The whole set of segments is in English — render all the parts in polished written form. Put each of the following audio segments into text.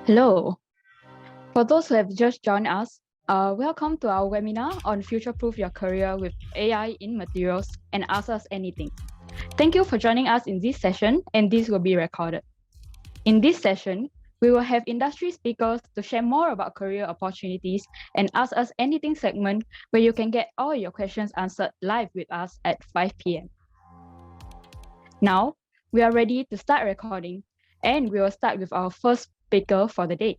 Hello. For those who have just joined us, welcome to our webinar on Futureproof Your Career with AI in Materials and Ask Us Anything. Thank you for joining us in this session, and this will be recorded. In this session, we will have industry speakers to share more about career opportunities and Ask Us Anything segment where you can get all your questions answered live with us at 5 p.m. Now, we are ready to start recording, and we will start with our first speaker for the day.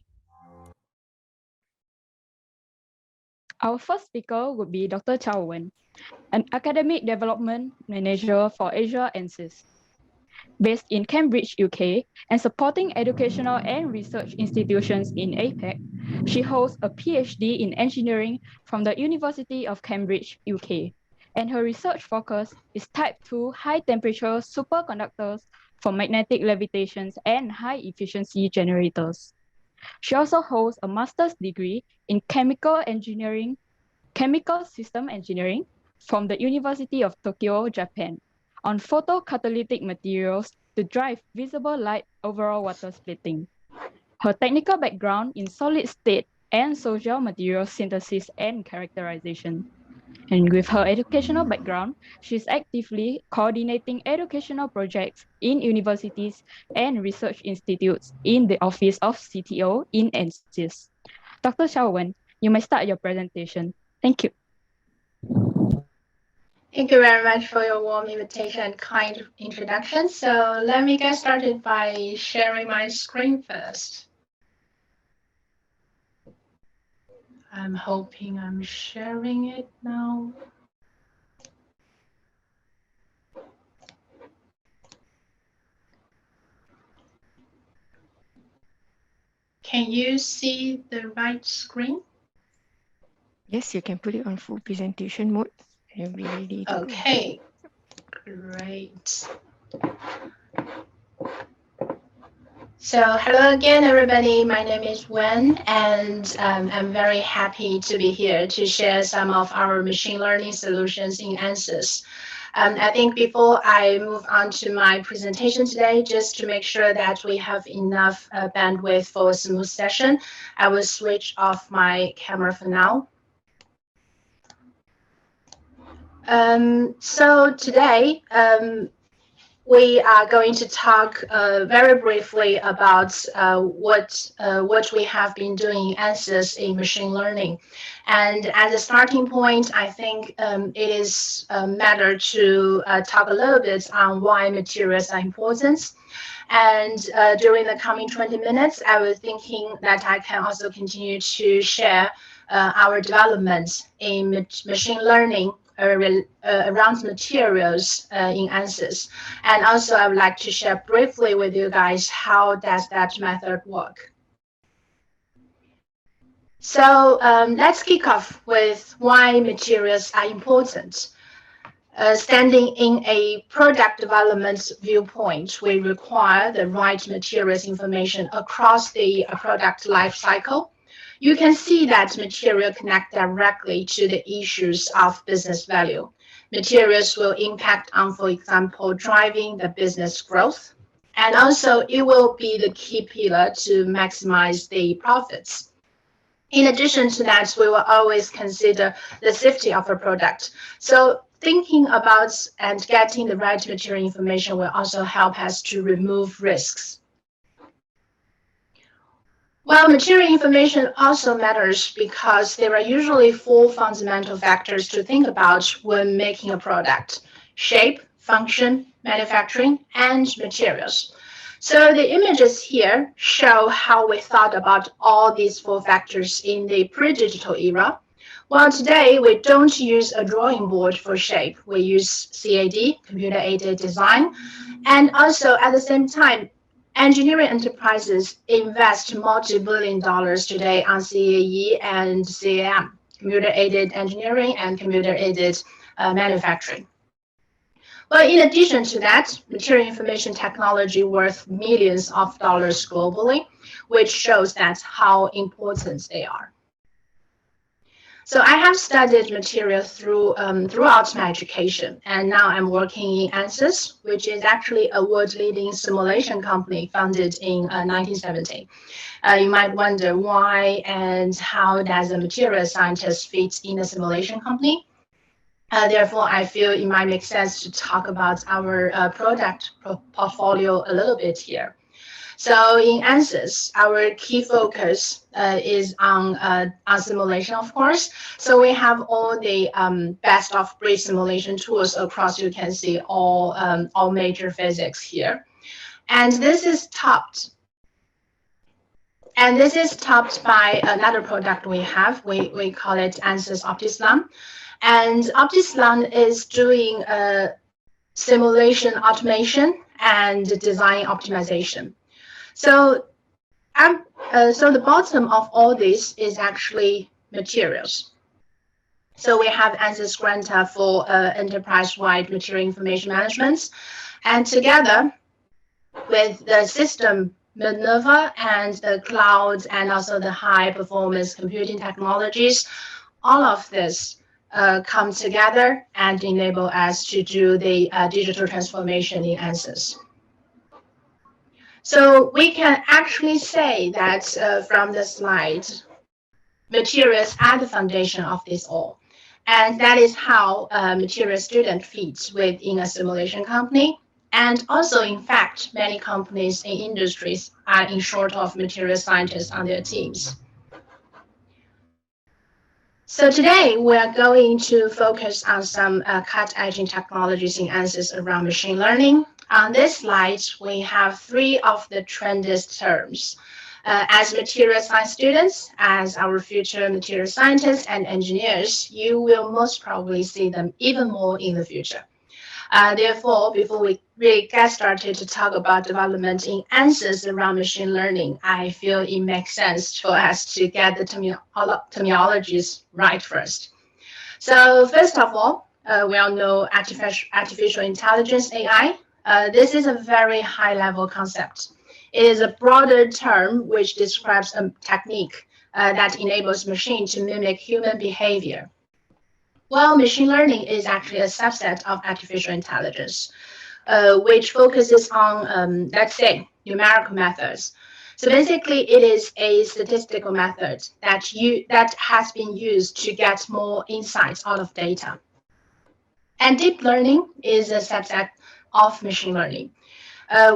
Our first speaker would be Dr. Chao Wen, an academic development manager for Asia Ansys. Based in Cambridge, UK, and supporting educational and research institutions in APAC, she holds a PhD in engineering from the University of Cambridge, UK, and her research focus is Type II high-temperature superconductors for magnetic levitations and high-efficiency generators. She also holds a master's degree in chemical system engineering from the University of Tokyo, Japan, on photocatalytic materials to drive visible light overall water splitting. Her technical background in solid state and social material synthesis and characterization. And with her educational background, she's actively coordinating educational projects in universities and research institutes in the Office of CTO in Ansys. Dr. Xiao Wen, you may start your presentation. Thank you. Thank you very much for your warm invitation and kind introduction. So let me get started by sharing my screen first. I'm hoping I'm sharing it now. Can you see the right screen? Yes, you can put it on full presentation mode. You'll be ready to Okay, great. So hello again, everybody. My name is Wen, and I'm very happy to be here to share some of our machine learning solutions in Ansys. I think before I move on to my presentation today, just to make sure that we have enough bandwidth for a smooth session, I will switch off my camera for now. So today, we are going to talk very briefly about what we have been doing in Ansys in machine learning. And as a starting point, I think it is a matter to talk a little bit on why materials are important. And during the coming 20 minutes, I was thinking that I can also continue to share our developments in machine learning around materials in Ansys. And also I would like to share briefly with you guys how does that method work. So let's kick off with why materials are important. Standing in a product development viewpoint, we require the right materials information across the product life cycle. You can see that material connect directly to the issues of business value. Materials will impact on, for example, driving the business growth. And also it will be the key pillar to maximize the profits. In addition to that, we will always consider the safety of a product. So thinking about and getting the right material information will also help us to remove risks. Well, material information also matters because there are usually 4 fundamental factors to think about when making a product: shape, function, manufacturing, and materials. So the images here show how we thought about all these 4 factors in the pre-digital era. Well, today we don't use a drawing board for shape. We use CAD, computer-aided design, and also at the same time, engineering enterprises invest multi-billion dollars today on CAE and CAM, computer-aided engineering and computer-aided manufacturing. But in addition to that, material information technology worth millions of dollars globally, which shows that how important they are. So I have studied material throughout my education, and now I'm working in Ansys, which is actually a world-leading simulation company founded in 1970. You might wonder why and how does a material scientist fit in a simulation company? Therefore, I feel it might make sense to talk about our product portfolio a little bit here. So in Ansys, our key focus is on simulation, of course. So we have all the best of breed simulation tools across. You can see all major physics here, and this is topped. And this is topped by another product we have. We call it Ansys OptiSlam. And OptiSlam is doing simulation automation and design optimization. So the bottom of all this is actually materials. So we have Ansys Granta for enterprise-wide material information management. And together with the system Minerva and the cloud and also the high-performance computing technologies, all of this come together and enable us to do the digital transformation in Ansys. So we can actually say that from the slide, materials are the foundation of this all. And that is how a material student fits within a simulation company. And also, in fact, many companies in industries are in short of material scientists on their teams. So today, we're going to focus on some cutting-edge technologies in Ansys around machine learning. On this slide, we have three of the trendiest terms. As material science students, as our future material scientists and engineers, you will most probably see them even more in the future. Therefore, before we really get started to talk about development in Ansys around machine learning, I feel it makes sense for us to get the terminologies right first. So first of all, we all know artificial intelligence, AI. This is a very high-level concept. It is a broader term which describes a technique that enables machine to mimic human behavior. Well, machine learning is actually a subset of artificial intelligence, which focuses on, let's say, numerical methods. So basically, it is a statistical method that has been used to get more insights out of data. And deep learning is a subset of machine learning,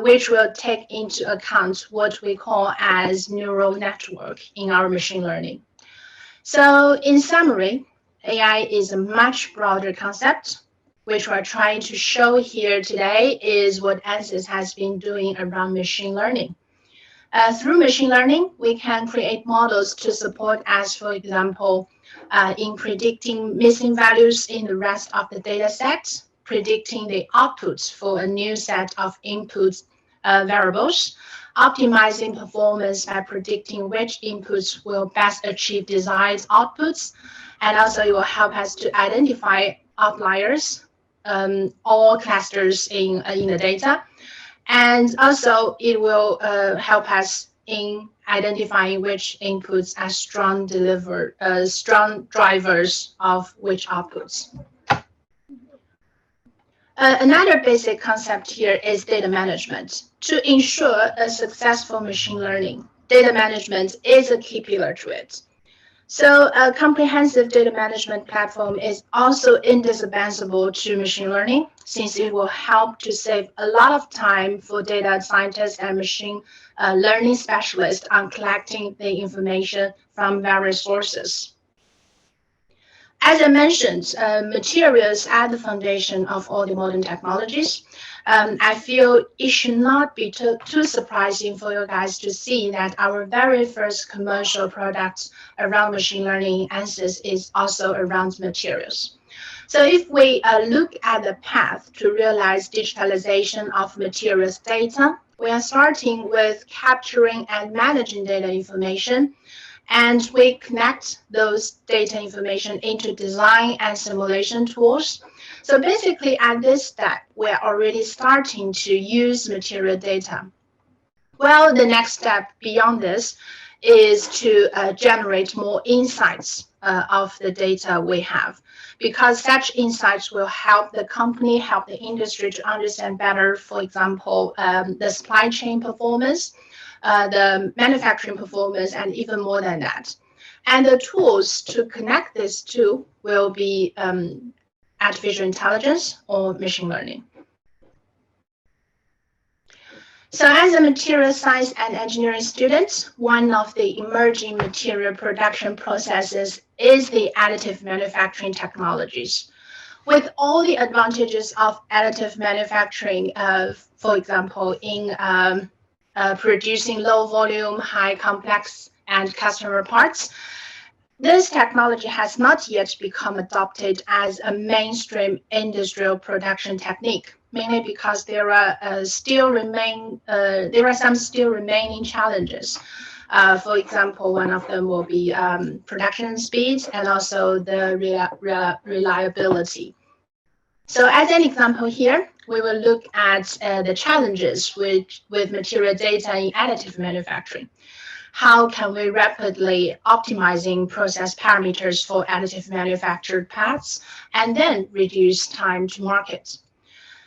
which will take into account what we call as neural network in our machine learning. So in summary, AI is a much broader concept. Which we're trying to show here today is what Ansys has been doing around machine learning. Through machine learning, we can create models to support us, for example, in predicting missing values in the rest of the data set, predicting the outputs for a new set of input variables, optimizing performance by predicting which inputs will best achieve desired outputs, and also it will help us to identify outliers or clusters in the data. And also it will help us in identifying which inputs are strong drivers of which outputs. Another basic concept here is data management. To ensure a successful machine learning, data management is a key pillar to it. So a comprehensive data management platform is also indispensable to machine learning, since it will help to save a lot of time for data scientists and machine learning specialists on collecting the information from various sources. As I mentioned, materials are the foundation of all the modern technologies. I feel it should not be too surprising for you guys to see that our very first commercial product around machine learning Ansys is also around materials. So if we look at the path to realize digitalization of materials data, we are starting with capturing and managing data information, and we connect those data information into design and simulation tools. So basically, at this step, we're already starting to use material data. Well, the next step beyond this is to generate more insights of the data we have, because such insights will help the company, help the industry to understand better, for example, the supply chain performance, the manufacturing performance, and even more than that. And the tools to connect these two will be artificial intelligence or machine learning. So as a material science and engineering student, one of the emerging material production processes is the additive manufacturing technologies. With all the advantages of additive manufacturing, for example, in producing low volume, high complex, and customer parts, this technology has not yet become adopted as a mainstream industrial production technique, mainly because there are some still remaining challenges. For example, one of them will be production speed and also the reliability. So as an example here, we will look at the challenges with material data in additive manufacturing. How can we rapidly optimizing process parameters for additive manufactured parts and then reduce time to market?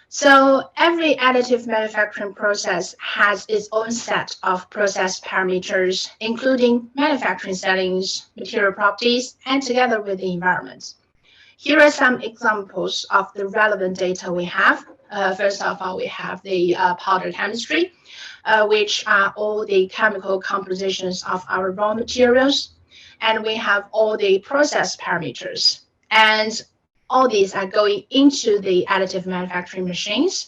So every additive manufacturing process has its own set of process parameters, including manufacturing settings, material properties, and together with the environment. Here are some examples of the relevant data we have. First of all, we have the powder chemistry, which are all the chemical compositions of our raw materials. And we have all the process parameters. And all these are going into the additive manufacturing machines.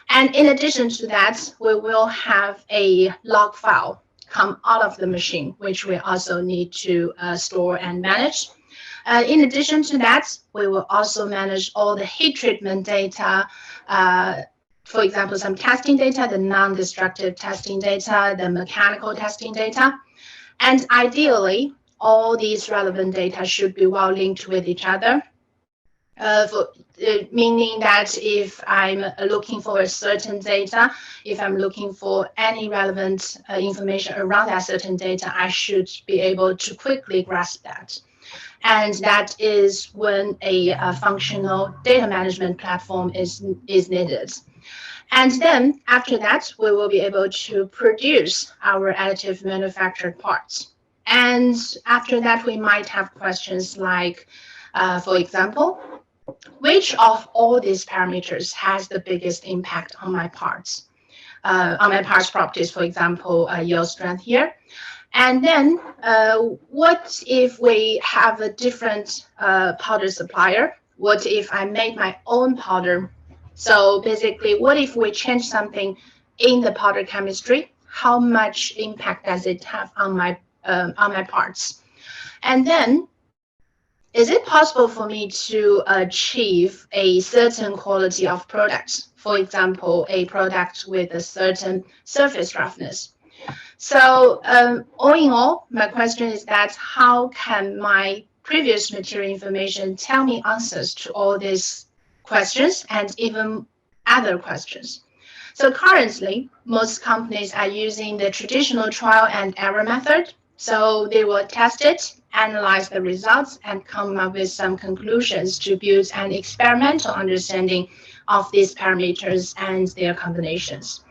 And in addition to that, we will have a log file come out of the machine, which we also need to store and manage. In addition to that, we will also manage all the heat treatment data, for example, some testing data, the non-destructive testing data, the mechanical testing data. And ideally, all these relevant data should be well linked with each other, meaning that if I'm looking for a certain data, if I'm looking for any relevant information around that certain data, I should be able to quickly grasp that. And that is when a functional data management platform is needed. And then after that, we will be able to produce our additive manufactured parts. And after that, we might have questions like, for example, which of all these parameters has the biggest impact on my parts? On my parts properties, for example, yield strength here. And then what if we have a different powder supplier? What if I make my own powder? So basically, what if we change something in the powder chemistry? How much impact does it have on my parts? And then, is it possible for me to achieve a certain quality of products? For example, a product with a certain surface roughness. So all in all, my question is that how can my previous material information tell me answers to all these questions and even other questions? So currently, most companies are using the traditional trial and error method. So they will test it, analyze the results, and come up with some conclusions to build an experimental understanding of these parameters and their combinations.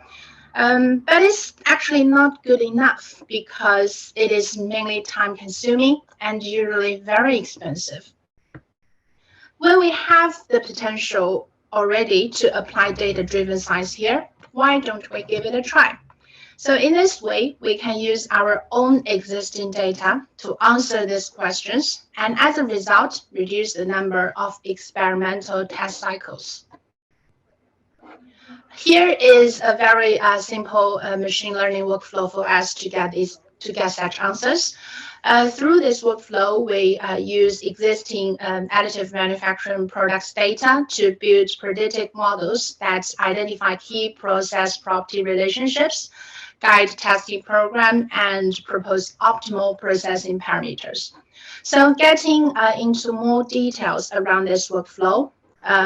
But it's actually not good enough because it is mainly time-consuming and usually very expensive. When we have the potential already to apply data-driven science here, why don't we give it a try? So in this way, we can use our own existing data to answer these questions, and as a result, reduce the number of experimental test cycles. Here is a very simple machine learning workflow for us to get such answers. Through this workflow, we use existing additive manufacturing products data to build predictive models that identify key process property relationships, guide testing program, and propose optimal processing parameters. So getting into more details around this workflow,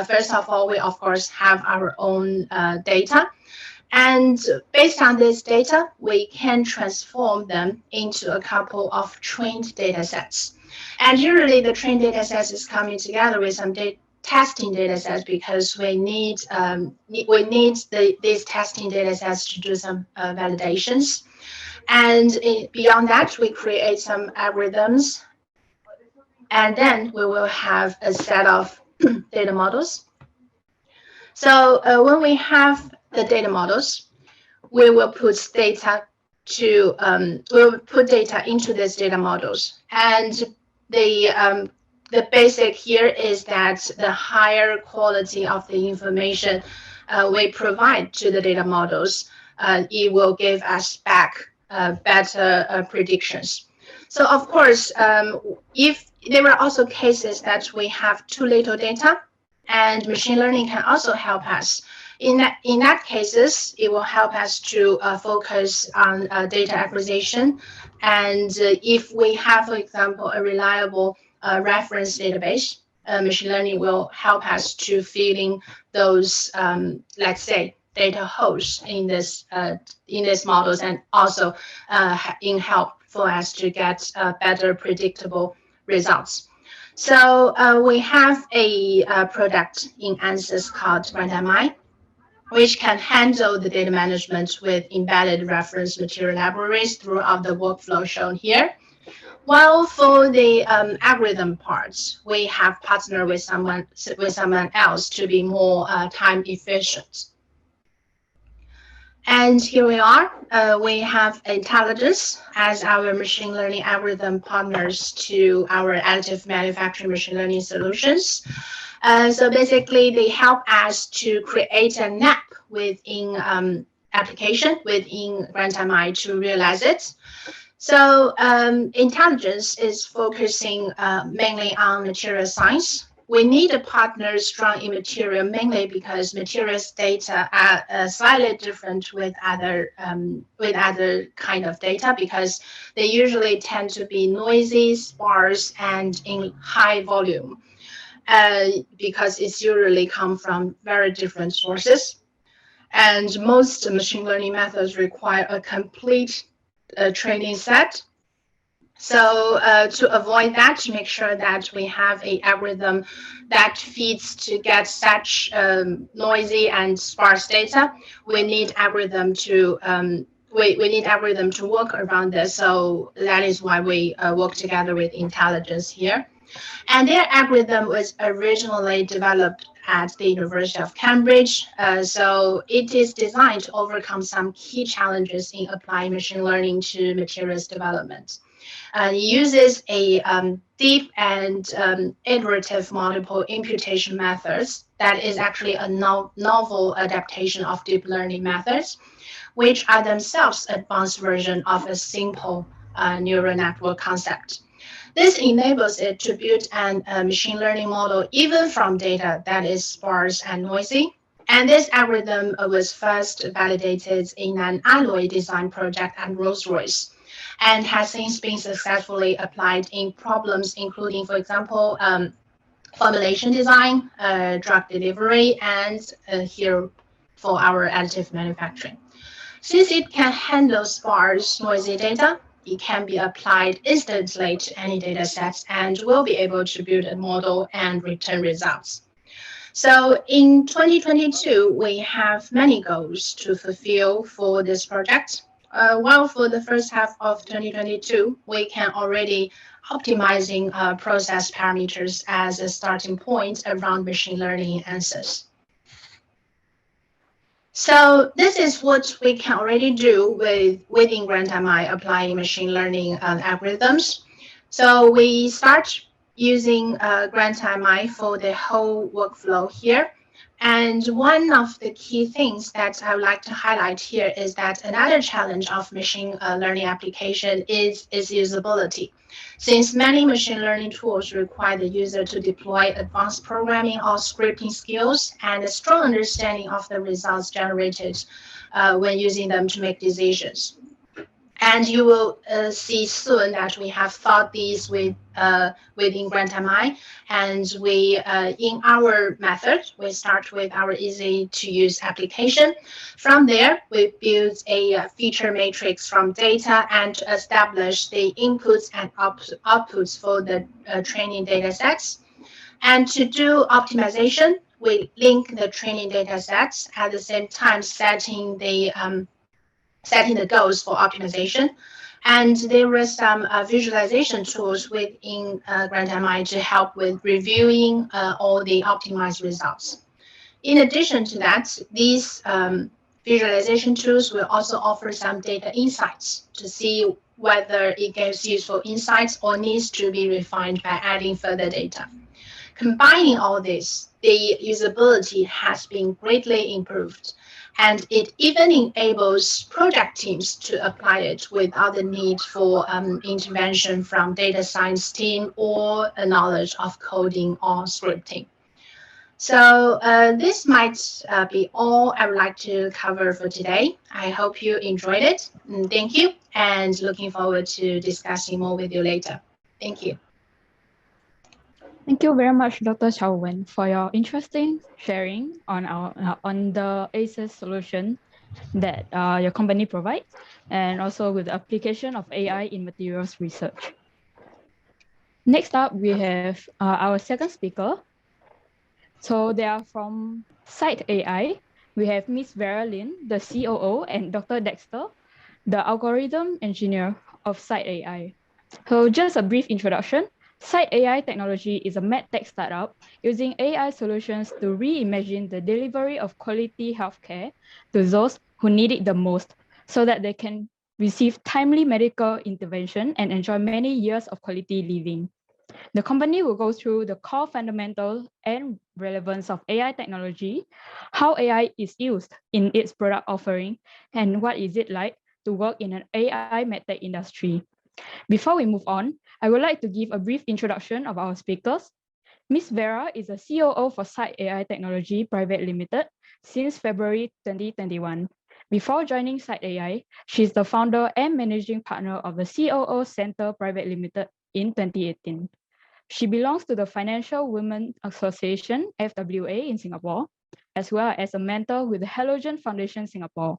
first of all, we of course have our own data. And based on this data, we can transform them into a couple of trained data sets. And usually the trained data sets is coming together with some testing data sets because we need these testing data sets to do some validations. And beyond that, we create some algorithms. And then we will have a set of data models. So when we have the data models, we will put data into these data models. And the basic here is that the higher quality of the information we provide to the data models, it will give us back better predictions. So of course, if there are also cases that we have too little data, and machine learning can also help us. In that cases, it will help us to focus on data acquisition. And if we have, for example, a reliable reference database, machine learning will help us to fill in those, let's say, data holes in this models, and also in help for us to get better predictable results. So we have a product in Ansys called RuntMI, which can handle the data management with embedded reference material libraries throughout the workflow shown here. While for the algorithm parts, we have partnered with someone else to be more time efficient. And here we are. We have Intelligence as our machine learning algorithm partners to our additive manufacturing machine learning solutions. So basically, they help us to create an app within application within RuntMI to realize it. So Intelligence is focusing mainly on material science. We need a partner strong in material, mainly because materials data are slightly different with other kind of data, because they usually tend to be noisy, sparse, and in high volume, because it's usually come from very different sources. And most machine learning methods require a complete training set. So to avoid that, to make sure that we have an algorithm that fits to get such noisy and sparse data, we need algorithm to work around this. So that is why we work together with Intelligence here. And their algorithm was originally developed at the University of Cambridge. So it is designed to overcome some key challenges in applying machine learning to materials development. It uses a deep and iterative multiple imputation methods that is actually a novel adaptation of deep learning methods, which are themselves advanced version of a simple neural network concept. This enables it to build a machine learning model even from data that is sparse and noisy. And this algorithm was first validated in an alloy design project at Rolls-Royce, and has since been successfully applied in problems including, for example, formulation design, drug delivery, and here for our additive manufacturing. Since it can handle sparse, noisy data, it can be applied instantly to any data sets and will be able to build a model and return results. So in 2022, we have many goals to fulfill for this project. While for the first half of 2022, we can already optimizing process parameters as a starting point around machine learning answers. So this is what we can already do within RuntMI applying machine learning algorithms. So we start using RuntMI for the whole workflow here. And one of the key things that I would like to highlight here is that another challenge of machine learning application is usability. Since many machine learning tools require the user to deploy advanced programming or scripting skills and a strong understanding of the results generated when using them to make decisions. And you will see soon that we have thought these within GrantMI, and we in our method we start with our easy-to-use application. From there, we build a feature matrix from data and establish the inputs and outputs for the training data sets. And to do optimization, we link the training data sets at the same time setting the goals for optimization. And there were some visualization tools within GrantMI to help with reviewing all the optimized results. In addition to that, these visualization tools will also offer some data insights to see whether it gives useful insights or needs to be refined by adding further data. Combining all this, the usability has been greatly improved, and it even enables project teams to apply it without the need for intervention from data science team or a knowledge of coding or scripting. So this might be all I would like to cover for today. I hope you enjoyed it. Thank you, and looking forward to discussing more with you later. Thank you. Thank you very much, Dr. Chao Wen, for your interesting sharing on on the ACES solution that your company provides, and also with the application of AI in materials research. Next up, we have our second speaker. So they are from Site AI. We have Ms. Vera Lin, the COO, and Dr. Dexter, the algorithm engineer of Site AI. So just a brief introduction. Site AI technology is a medtech startup using AI solutions to reimagine the delivery of quality healthcare to those who need it the most so that they can receive timely medical intervention and enjoy many years of quality living. The company will go through the core fundamentals and relevance of AI technology, how AI is used in its product offering, and what is it like to work in an AI medtech industry. Before we move on, I would like to give a brief introduction of our speakers. Ms. Vera is a COO for Site AI Technology Private Limited since February 2021. Before joining Site AI, she is the founder and managing partner of the COO Center Private Limited in 2018. She belongs to the Financial Women Association, FWA, in Singapore, as well as a mentor with the Halogen Foundation Singapore.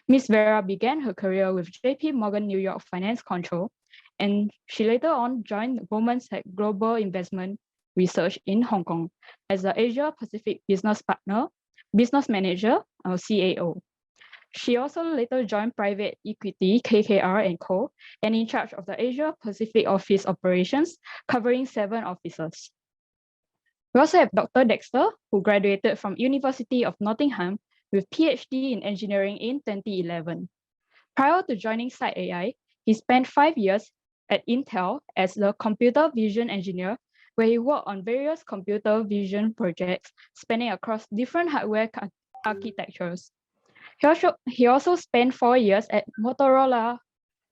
Ms. Vera began her career with JP Morgan New York Finance Control, and she later on joined Goldman Sachs Global Investment Research in Hong Kong as the Asia Pacific Business Manager, or CAO. She also later joined private equity KKR & Co. and in charge of the Asia Pacific office operations, covering 7 offices. We also have Dr. Dexter, who graduated from University of Nottingham with PhD in engineering in 2011. Prior to joining Site AI, he spent 5 years at Intel as the computer vision engineer, where he worked on various computer vision projects spanning across different hardware architectures. He also spent 4 years at Motorola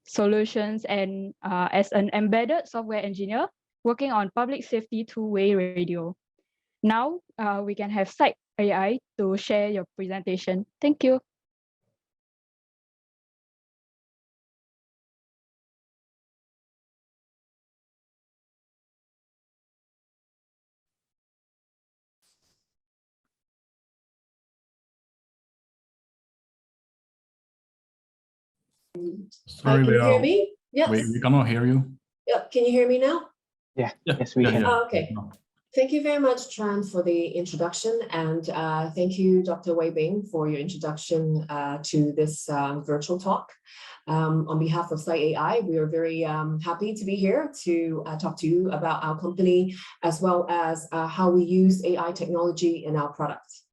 Solutions and as an embedded software engineer working on public safety two-way radio. Now we can have Site AI to share your presentation. Thank you. Sorry, can you hear me? Yes. we cannot hear you. Yep. Can you hear me now? Yeah. Yes, we can. Oh, okay. Thank you very much, Tran, for the introduction, and thank you, Dr. Wei Bing, for your introduction to this virtual talk. On behalf of Site AI, we are very happy to be here to talk to you about our company, as well as how we use AI technology in our products.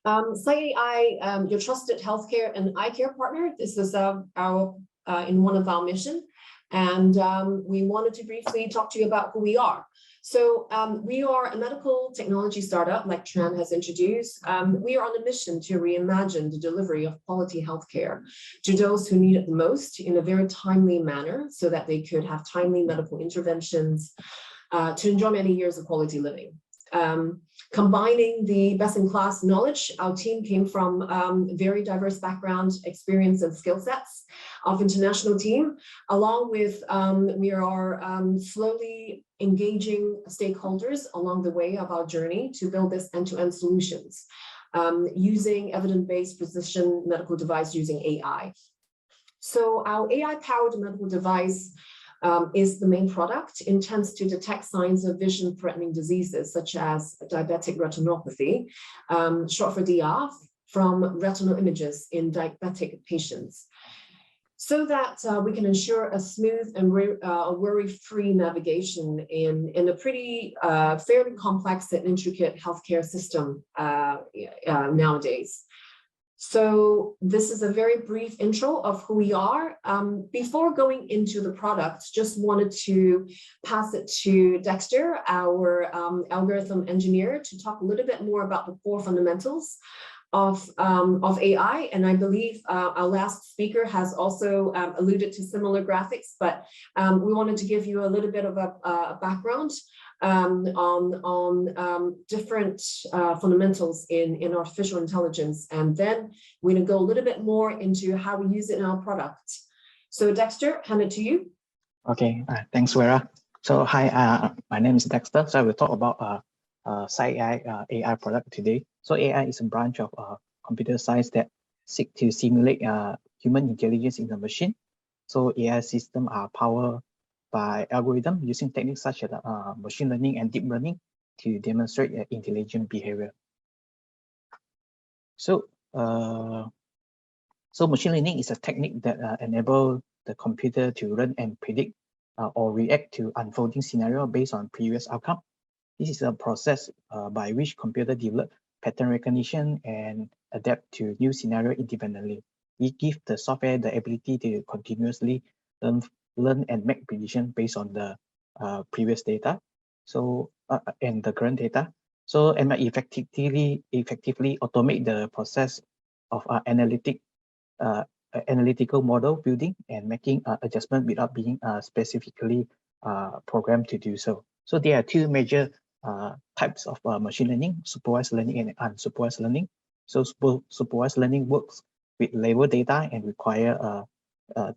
Site AI, your trusted healthcare and eye care partner. This is in one of our mission, and we wanted to briefly talk to you about who we are. So we are a medical technology startup, like Tran has introduced. We are on a mission to reimagine the delivery of quality healthcare to those who need it the most in a very timely manner, so that they could have timely medical interventions to enjoy many years of quality living. Combining the best-in-class knowledge, our team came from very diverse background, experience, and skill sets of international team, along with we are slowly engaging stakeholders along the way of our journey to build this end-to-end solutions using evidence-based precision medical device using AI. So our AI-powered medical device is the main product, intends to detect signs of vision-threatening diseases such as diabetic retinopathy, short for DR, from retinal images in diabetic patients, so that we can ensure a smooth and worry-free navigation in a pretty fairly complex and intricate healthcare system nowadays. So this is a very brief intro of who we are. Before going into the product, just wanted to pass it to Dexter, our algorithm engineer, to talk a little bit more about the core fundamentals of AI. And I believe our last speaker has also alluded to similar graphics, but we wanted to give you a little bit of a background on different fundamentals in artificial intelligence. And then we're going to go a little bit more into how we use it in our product. So Dexter, hand it to you. Okay, thanks, Vera. So hi, my name is Dexter. So I will talk about SciAI AI product today. So AI is a branch of computer science that seek to simulate human intelligence in a machine. So AI systems are powered by algorithm using techniques such as machine learning and deep learning to demonstrate intelligent behavior. So, machine learning is a technique that enables the computer to learn and predict or react to unfolding scenario based on previous outcome. This is a process by which computer develop pattern recognition and adapt to new scenario independently. It gives the software the ability to continuously learn and make prediction based on the previous data, so and the current data. So and effectively automate the process of analytical model building and making adjustment without being specifically programmed to do so. So there are two major types of machine learning: supervised learning and unsupervised learning. So supervised learning works with label data and require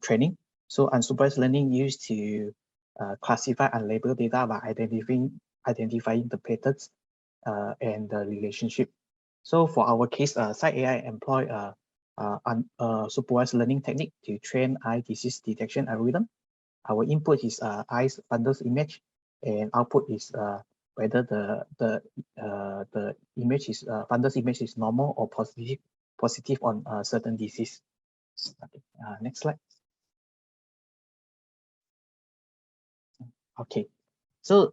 training. So unsupervised learning used to classify unlabeled data by identifying the patterns and the relationship. So for our case, SciAI employ supervised learning technique to train eye disease detection algorithm. Our input is eyes fundus image, and output is whether the image is fundus image is normal or positive on certain disease. Okay, next slide. Okay, so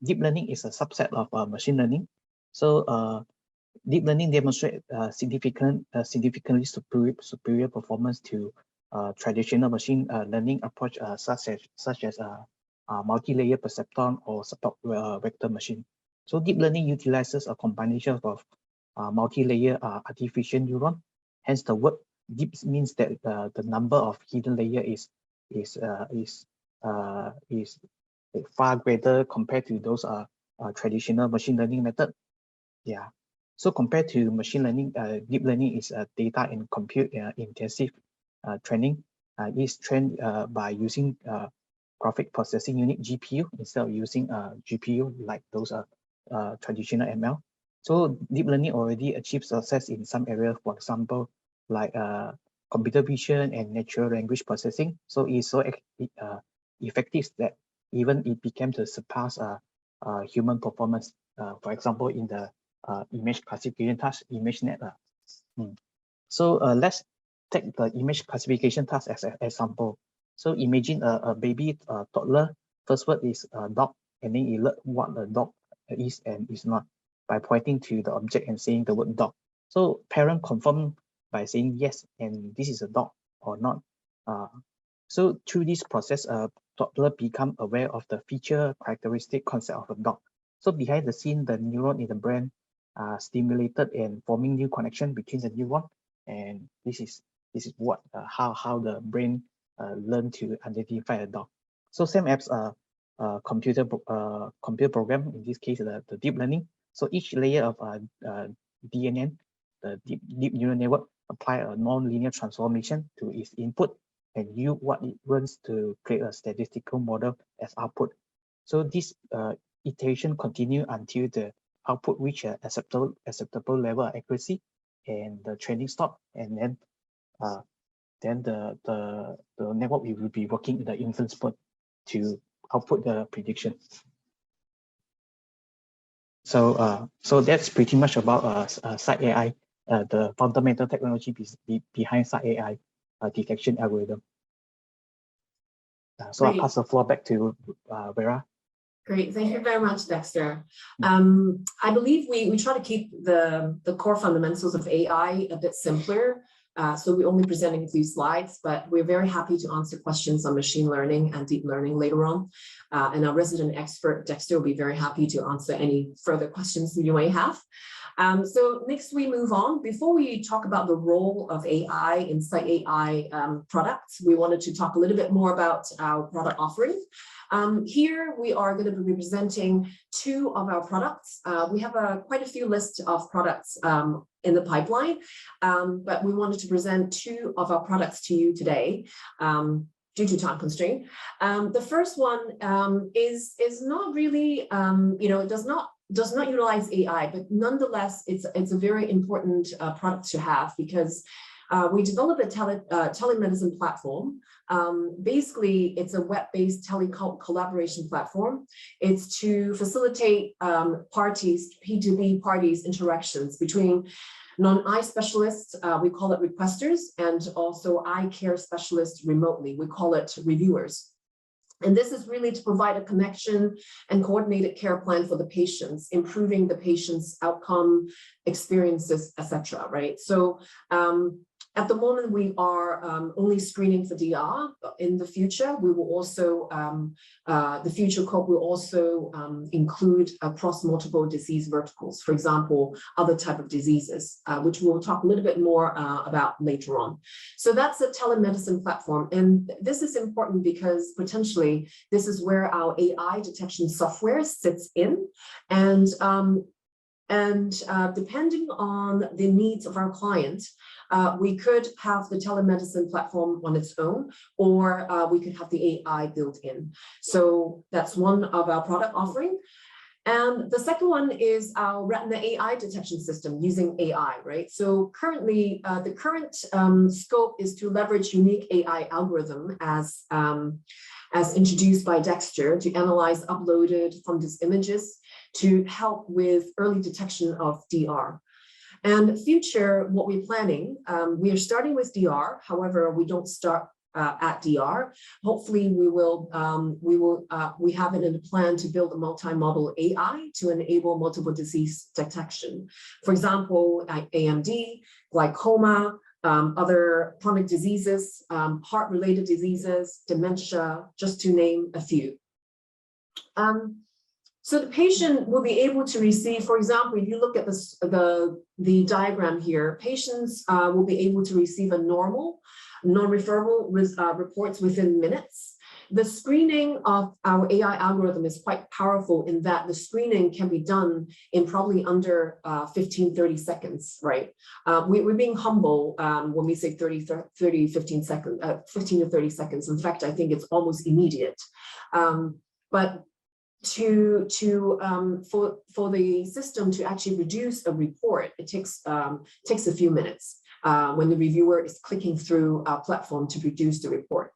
deep learning is a subset of machine learning. So deep learning demonstrates significantly superior performance to traditional machine learning approach such as multi-layer perceptron or support vector machine. So deep learning utilizes a combination of multi-layer artificial neuron. Hence, the word deep means that the number of hidden layer is far greater compared to those traditional machine learning method. Yeah. So compared to machine learning, deep learning is data and compute intensive training. It's trained by using graphic processing unit GPU instead of using GPU like those traditional ML. So deep learning already achieves success in some areas, for example, like computer vision and natural language processing. So it's so effective that even it became to surpass human performance. For example, in the image classification task, ImageNet. So let's take the image classification task as an example. So imagine a baby toddler. First word is dog, and then you learn what the dog is and is not by pointing to the object and saying the word dog. So parent confirm by saying yes, and this is a dog or not. So through this process, toddler become aware of the feature, characteristic, concept of a dog. So behind the scene, the neuron in the brain are stimulated and forming new connection between the neuron, and this is what how the brain learn to identify a dog. So same as computer program, in this case the deep learning. So each layer of DNN, the deep neural network, apply a non-linear transformation to its input and use what it runs to create a statistical model as output. So this iteration continue until the output reach an acceptable level of accuracy and the training stop, and then the network will be working in the inference mode to output the prediction. So so that's pretty much about site AI, the fundamental technology behind site AI detection algorithm. So I'll pass the floor back to Vera. Great, thank you very much, Dexter. I believe we try to keep the core fundamentals of AI a bit simpler. So we're only presenting a few slides, but we're very happy to answer questions on machine learning and deep learning later on. And our resident expert, Dexter, will be very happy to answer any further questions you may have. So next we move on. Before we talk about the role of AI in site AI products, we wanted to talk a little bit more about our product offering. Here we are going to be presenting two of our products. We have quite a few lists of products in the pipeline, but we wanted to present two of our products to you today due to time constraint. The first one is not really, it does not utilize AI, but nonetheless, it's a very important product to have because we developed a telemedicine platform. Basically, it's a web-based collaboration platform. It's to facilitate P2P parties interactions between non-eye specialists, we call it requesters, and also eye care specialists remotely, we call it reviewers. And this is really to provide a connection and coordinated care plan for the patients, improving the patient's outcome, experiences, etc. Right? So at the moment, we are only screening for DR. In the future, we will also, the future scope will also include across multiple disease verticals, for example, other type of diseases, which we'll talk a little bit more about later on. So that's a telemedicine platform. And this is important because potentially this is where our AI detection software sits in. And depending on the needs of our client, we could have the telemedicine platform on its own, or we could have the AI built in. So that's one of our product offering. And the second one is our retina AI detection system using AI, right? So currently, the current scope is to leverage unique AI algorithm as introduced by Dexter to analyze uploaded fundus images to help with early detection of DR. And future, what we're planning, we are starting with DR. However, we don't start at DR. Hopefully, we have it in the plan to build a multi-model AI to enable multiple disease detection. For example, AMD, glaucoma, other chronic diseases, heart-related diseases, dementia, just to name a few. So the patient will be able to receive, for example, if you look at the diagram here, patients will be able to receive a normal, non-referable reports within minutes. The screening of our AI algorithm is quite powerful in that the screening can be done in probably under 15-30 seconds, right? We're being humble when we say 15 to 30 seconds. In fact, I think it's almost immediate. But for the system to actually produce a report, it takes a few minutes when the reviewer is clicking through our platform to produce the report.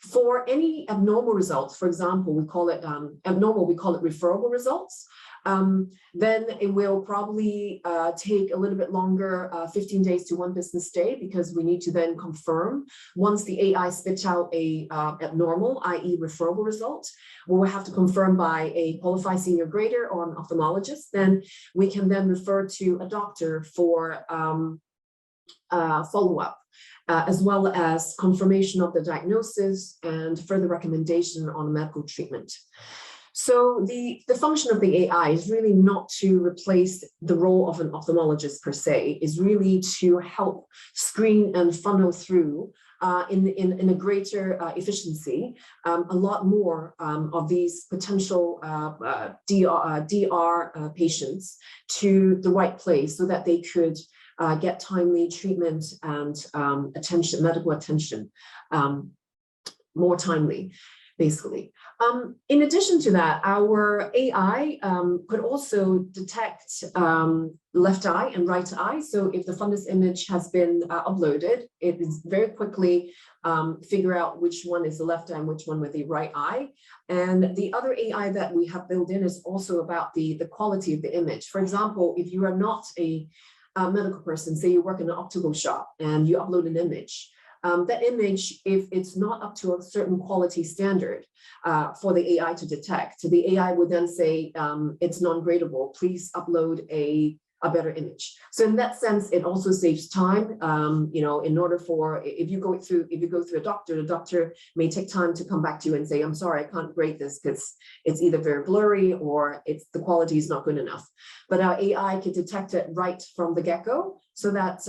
For any abnormal results, for example, we call it abnormal, we call it referable results, then it will probably take a little bit longer, 15 days to 1 business day, because we need to then confirm. Once the AI spits out a abnormal, i.e. referable result, we will have to confirm by a qualified senior grader or an ophthalmologist. Then we can then refer to a doctor for follow-up, as well as confirmation of the diagnosis and further recommendation on medical treatment. So the function of the AI is really not to replace the role of an ophthalmologist per se, is really to help screen and funnel through in a greater efficiency, a lot more of these potential DR patients to the right place so that they could get timely treatment and medical attention more timely, basically. In addition to that, our AI could also detect left eye and right eye. So if the fundus image has been uploaded, it is very quickly figure out which one is the left eye and which one with the right eye. And the other AI that we have built in is also about the quality of the image. For example, if you are not a medical person, say you work in an optical shop and you upload an image, that image, if it's not up to a certain quality standard for the AI to detect, the AI would then say it's non-gradable, please upload a better image. So in that sense, it also saves time. You know, in order for, if you go through a doctor, the doctor may take time to come back to you and say, I'm sorry, I can't grade this because it's either very blurry or the quality is not good enough. But our AI can detect it right from the get-go so that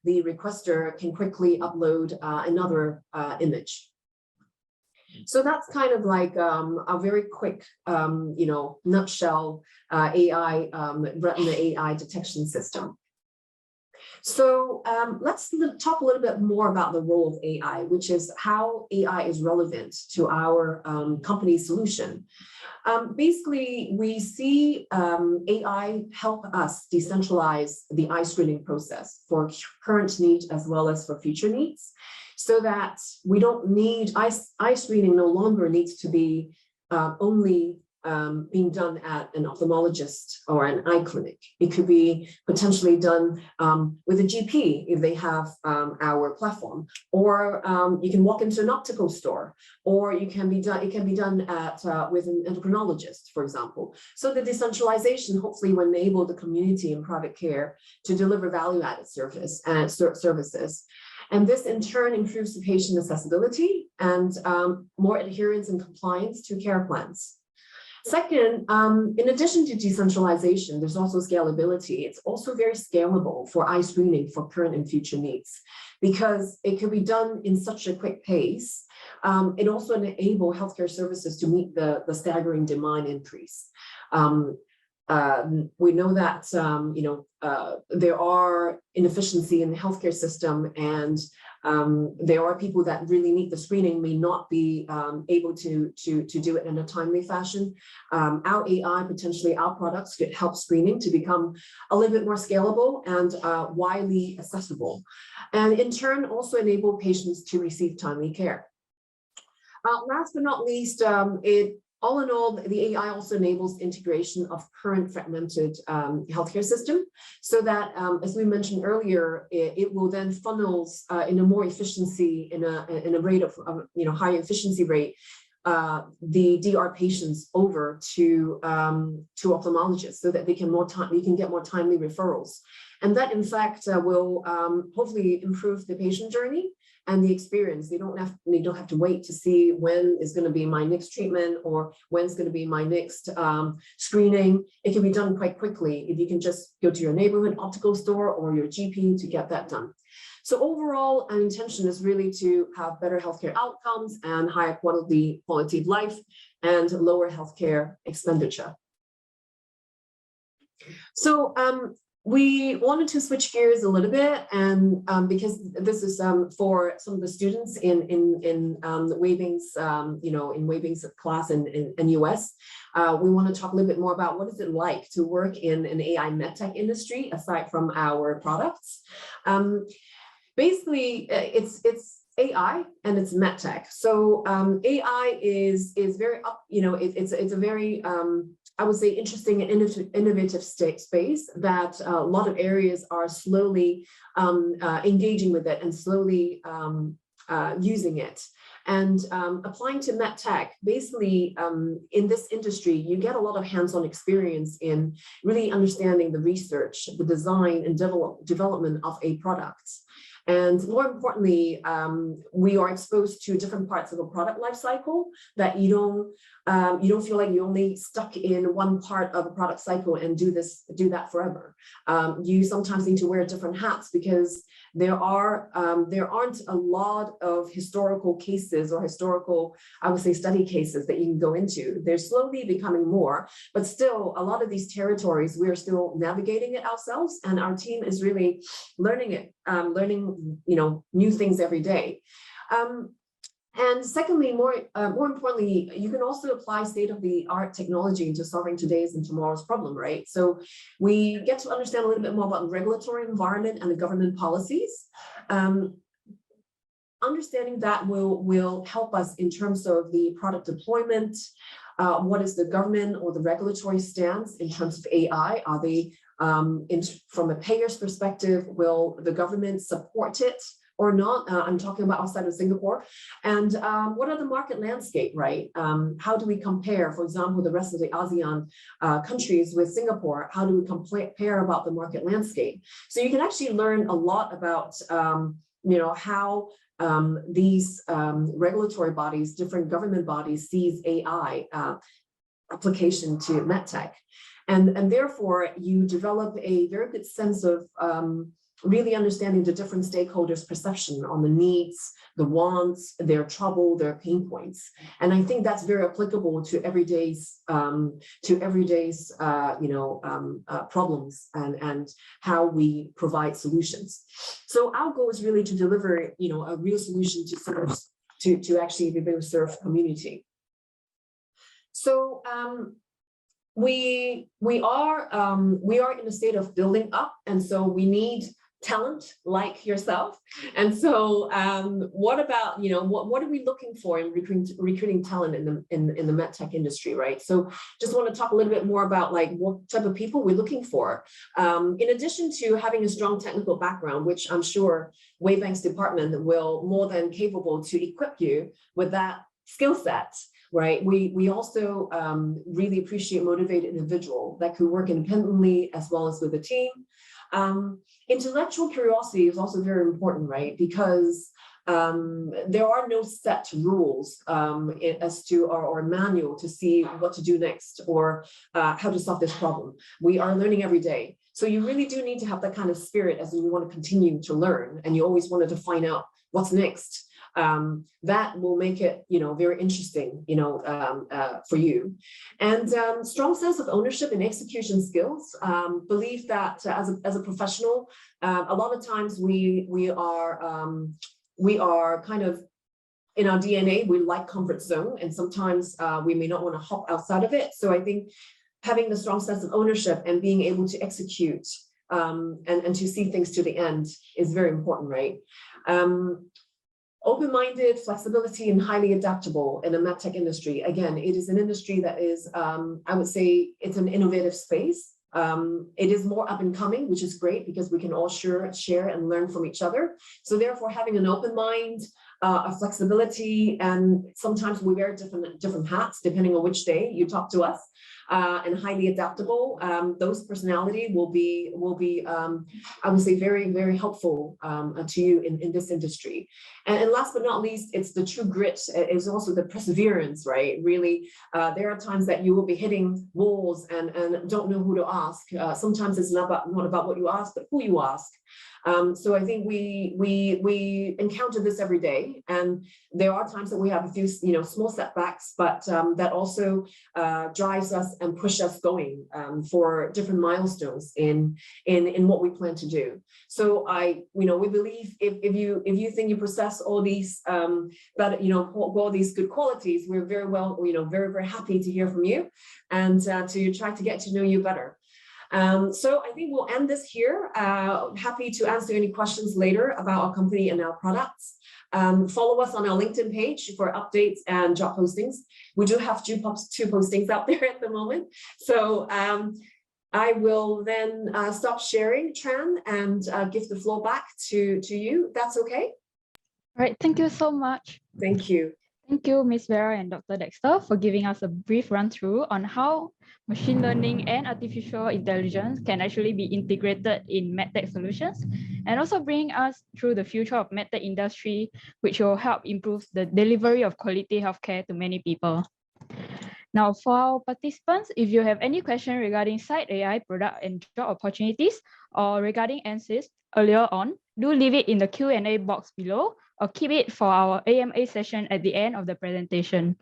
the requester can quickly upload another image. So that's kind of like a very quick, you know, nutshell AI, retina AI detection system. So let's talk a little bit more about the role of AI, which is how AI is relevant to our company solution. Basically, we see AI help us decentralize the eye screening process for current needs as well as for future needs, so that we don't need eye screening no longer needs to be only being done at an ophthalmologist or an eye clinic. It could be potentially done with a GP if they have our platform, or you can walk into an optical store, or it can be done at with an endocrinologist, for example. So the decentralization hopefully will enable the community and private care to deliver value-added services. And this in turn improves the patient accessibility and more adherence and compliance to care plans. Second, in addition to decentralization, there's also scalability. It's also very scalable for eye screening for current and future needs, because it can be done in such a quick pace. It also enables healthcare services to meet the staggering demand increase. We know that you know, there are inefficiency in the healthcare system, and there are people that really need the screening may not be able to do it in a timely fashion. Our AI, potentially our products, could help screening to become a little bit more scalable and widely accessible, and in turn also enable patients to receive timely care. Last but not least, all in all, the AI also enables integration of current fragmented healthcare system, so that, as we mentioned earlier, it will then funnels in a more efficiency, in a rate of you know, high efficiency rate, the DR patients over to ophthalmologists, so that they can get more timely referrals, and that in fact will hopefully improve the patient journey and the experience. They don't have to wait to see when is going to be my next treatment or when's going to be my next screening. It can be done quite quickly if you can just go to your neighborhood optical store or your GP to get that done. So overall, our intention is really to have better healthcare outcomes and higher quality of life and lower healthcare expenditure. So we wanted to switch gears a little bit, and because this is for some of the students in Wei Bing's, you know, in Wei Bing's class in US, we want to talk a little bit more about what is it like to work in an AI medtech industry aside from our products. Basically, it's AI and it's medtech. So AI is very you know, it's a very I would say interesting and innovative space that a lot of areas are slowly engaging with it and slowly using it. And applying to medtech, basically in this industry, you get a lot of hands-on experience in really understanding the research, the design and development of a product. And more importantly, we are exposed to different parts of a product lifecycle that you don't You don't feel like you're only stuck in one part of a product cycle and do that forever. You sometimes need to wear different hats because there aren't a lot of historical cases or historical, I would say, study cases that you can go into. They're slowly becoming more, but still a lot of these territories, we're still navigating it ourselves, and our team is really learning new things every day. And secondly, more importantly, you can also apply state-of-the-art technology into solving today's and tomorrow's problem, right? So we get to understand a little bit more about the regulatory environment and the government policies. Understanding that will help us in terms of the product deployment. What is the government or the regulatory stance in terms of AI? Are they, from a payer's perspective, will the government support it or not? I'm talking about outside of Singapore. And what are the market landscape, right? How do we compare, for example, the rest of the ASEAN countries with Singapore? How do we compare about the market landscape? So you can actually learn a lot about, how these regulatory bodies, different government bodies sees AI application to medtech. And therefore, you develop a very good sense of really understanding the different stakeholders' perception on the needs, the wants, their trouble, their pain points. And I think that's very applicable to everyday's problems and how we provide solutions. So our goal is really to deliver, a real solution to actually be able to serve community. So we are in a state of building up, and so we need talent like yourself. And so what about, what are we looking for in recruiting talent in the medtech industry, right? So just want to talk a little bit more about like what type of people we're looking for. In addition to having a strong technical background, which I'm sure Waybank's department will more than capable to equip you with that skill set. Right. We also really appreciate motivated individual that could work independently as well as with a team. Intellectual curiosity is also very important, right? Because there are no set rules as to or manual to see what to do next or how to solve this problem. We are learning every day. So you really do need to have that kind of spirit as you want to continue to learn, and you always wanted to find out what's next. That will make it, very interesting, for you. And strong sense of ownership and execution skills. Believe that as a professional, a lot of times we are kind of in our DNA, we like comfort zone, and sometimes we may not want to hop outside of it. So I think having the strong sense of ownership and being able to execute and to see things to the end is very important, right? Open-minded, flexibility, and highly adaptable in the medtech industry. Again, it is an industry that is, I would say, it's an innovative space. It is more up and coming, which is great because we can all share and learn from each other. So therefore, having an open mind, a flexibility, and sometimes we wear different hats depending on which day you talk to us. And highly adaptable. Those personality will be I would say, very, very helpful to you in this industry. And last but not least, it's the true grit. It's also the perseverance, right? Really, there are times that you will be hitting walls and don't know who to ask. Sometimes it's not about what you ask, but who you ask. So I think we encounter this every day, and there are times that we have a few, small setbacks, but that also drives us and push us going for different milestones in what we plan to do. So we believe if you think you possess all these, all these good qualities, we're very well, very, very happy to hear from you and to try to get to know you better. So I think we'll end this here. Happy to answer any questions later about our company and our products. Follow us on our LinkedIn page for updates and job postings. We do have two postings out there at the moment. So I will then stop sharing, Tran, and give the floor back to you. That's okay? All right, thank you so much. Thank you. Thank you, Ms. Vera and Dr. Dexter, for giving us a brief run-through on how machine learning and artificial intelligence can actually be integrated in medtech solutions, and also bring us through the future of medtech industry, which will help improve the delivery of quality healthcare to many people. Now, for our participants, if you have any question regarding Site AI product and job opportunities or regarding Ansys earlier on, do leave it in the Q&A box below or keep it for our AMA session at the end of the presentation.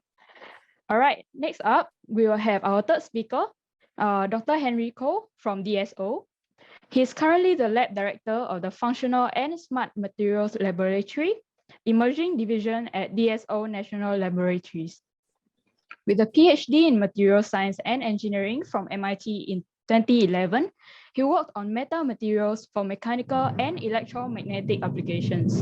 All right, next up, we will have our third speaker, Dr. Henry Koh from DSO. He's currently the lab director of the Functional and Smart Materials Laboratory, Emerging Division at DSO National Laboratories. With a PhD in Material Science and Engineering from MIT in 2011, he worked on metamaterials for mechanical and electromagnetic applications.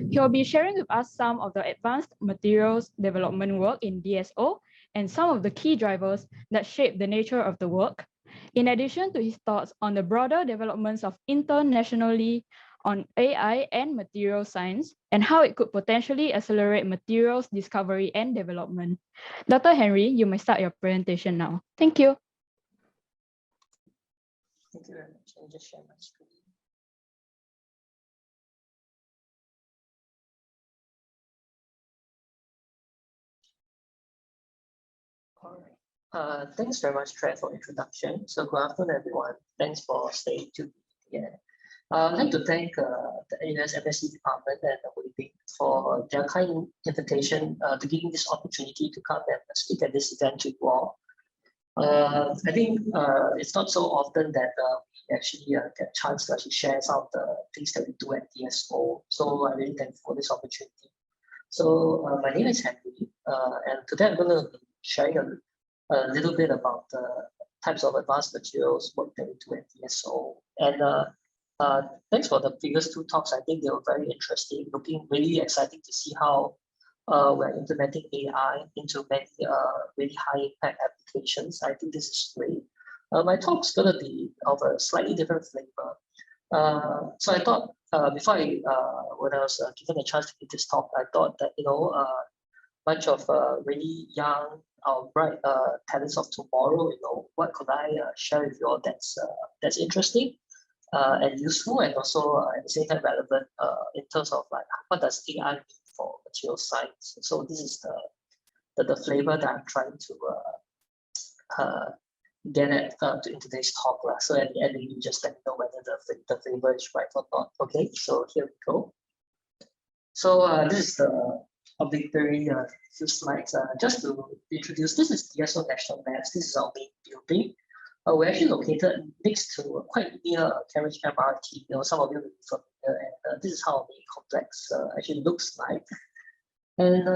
He will be sharing with us some of the advanced materials development work in DSO and some of the key drivers that shape the nature of the work, in addition to his thoughts on the broader developments of internationally on AI and material science and how it could potentially accelerate materials discovery and development. Dr. Henry, you may start your presentation now. Thank you. Thank you very much. I'll just share my screen. All right. Thanks very much, Trey, for introduction. So good afternoon, everyone. Thanks for staying tuned here. I'd like to thank the AUS MSc department and the Weebing for their kind invitation to give me this opportunity to come and speak at this event to you all. I think it's not so often that we actually get a chance to actually share some of the things that we do at DSO. So I'm really thankful for this opportunity. So my name is Henry, and today I'm going to be sharing a little bit about the types of advanced materials work that we do at DSO. And thanks for the previous two talks. I think they were very interesting, looking really exciting to see how we're implementing AI into many really high impact applications. I think this is great. My talk's going to be of a slightly different flavor. So I thought before when I was given a chance to give this talk, I thought that, a bunch of really young, bright talents of tomorrow, what could I share with you all that's interesting and useful, and also at the same time relevant in terms of like what does AI mean for material science. So this is the flavor that I'm trying to get at in today's talk. So at the end, you just let me know whether the flavor is right or not. Okay, so here we go. So this is the obligatory few slides. Just to introduce, this is DSO National Labs. This is our main building. We're actually located next to quite near Cambridge MRT. Some of you will be familiar, and this is how our main complex actually looks like. And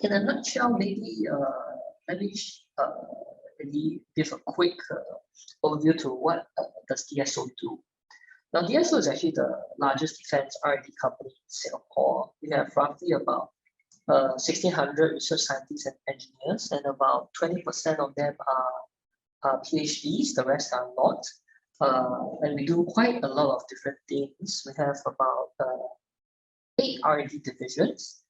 in a nutshell, maybe let me really give a quick overview to what does DSO do. Now, DSO is actually the largest defense R&D company in Singapore. We have roughly about 1,600 research scientists and engineers, and about 20% of them are PhDs, the rest are not. And we do quite a lot of different things. We have about 8 R&D divisions,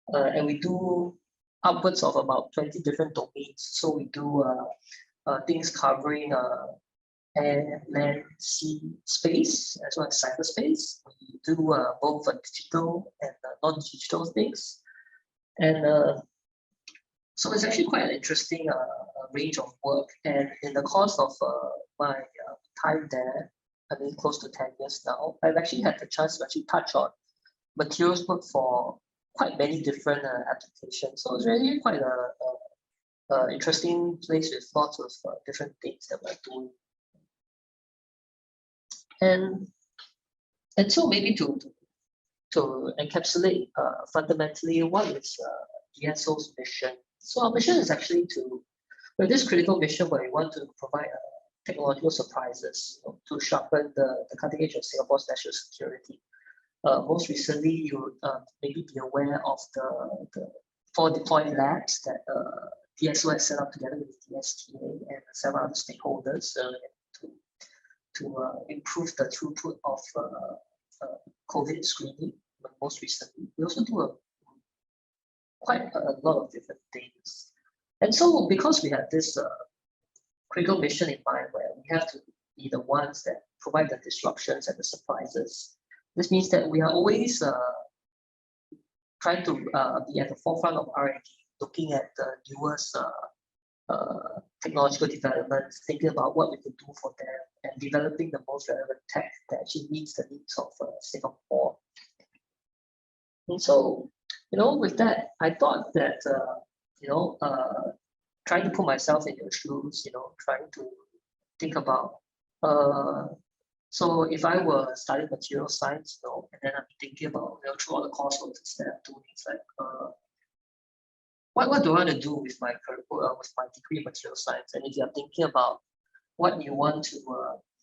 and we do upwards of about 20 different domains. So we do things covering air, land, sea, space, as well as cyberspace. We do both digital and non-digital things. And so it's actually quite an interesting range of work. And in the course of my time there, I mean close to 10 years now, I've actually had the chance to actually touch on materials work for quite many different applications. So it's really quite a interesting place with lots of different things that we're doing. And so maybe to encapsulate fundamentally what is DSO's mission. So our mission is actually with this critical mission where we want to provide technological surprises to sharpen the cutting edge of Singapore's national security. Most recently, you would maybe be aware of the 4 deployed labs that DSO has set up together with DSTA and several other stakeholders to improve the throughput of COVID screening. Most recently, we also do quite a lot of different things. And so because we have this critical mission in mind where we have to be the ones that provide the disruptions and the surprises, this means that we are always trying to be at the forefront of R&D, looking at the newest technological developments, thinking about what we could do for them, and developing the most relevant tech that actually meets the needs of Singapore. And so, with that, I thought that, trying to put myself in your shoes, trying to think about, so if I were studying material science, and then I'm thinking about, through all the coursework that I'm doing, it's like, what do I want to do with my degree in material science? And if you're thinking about what you want to,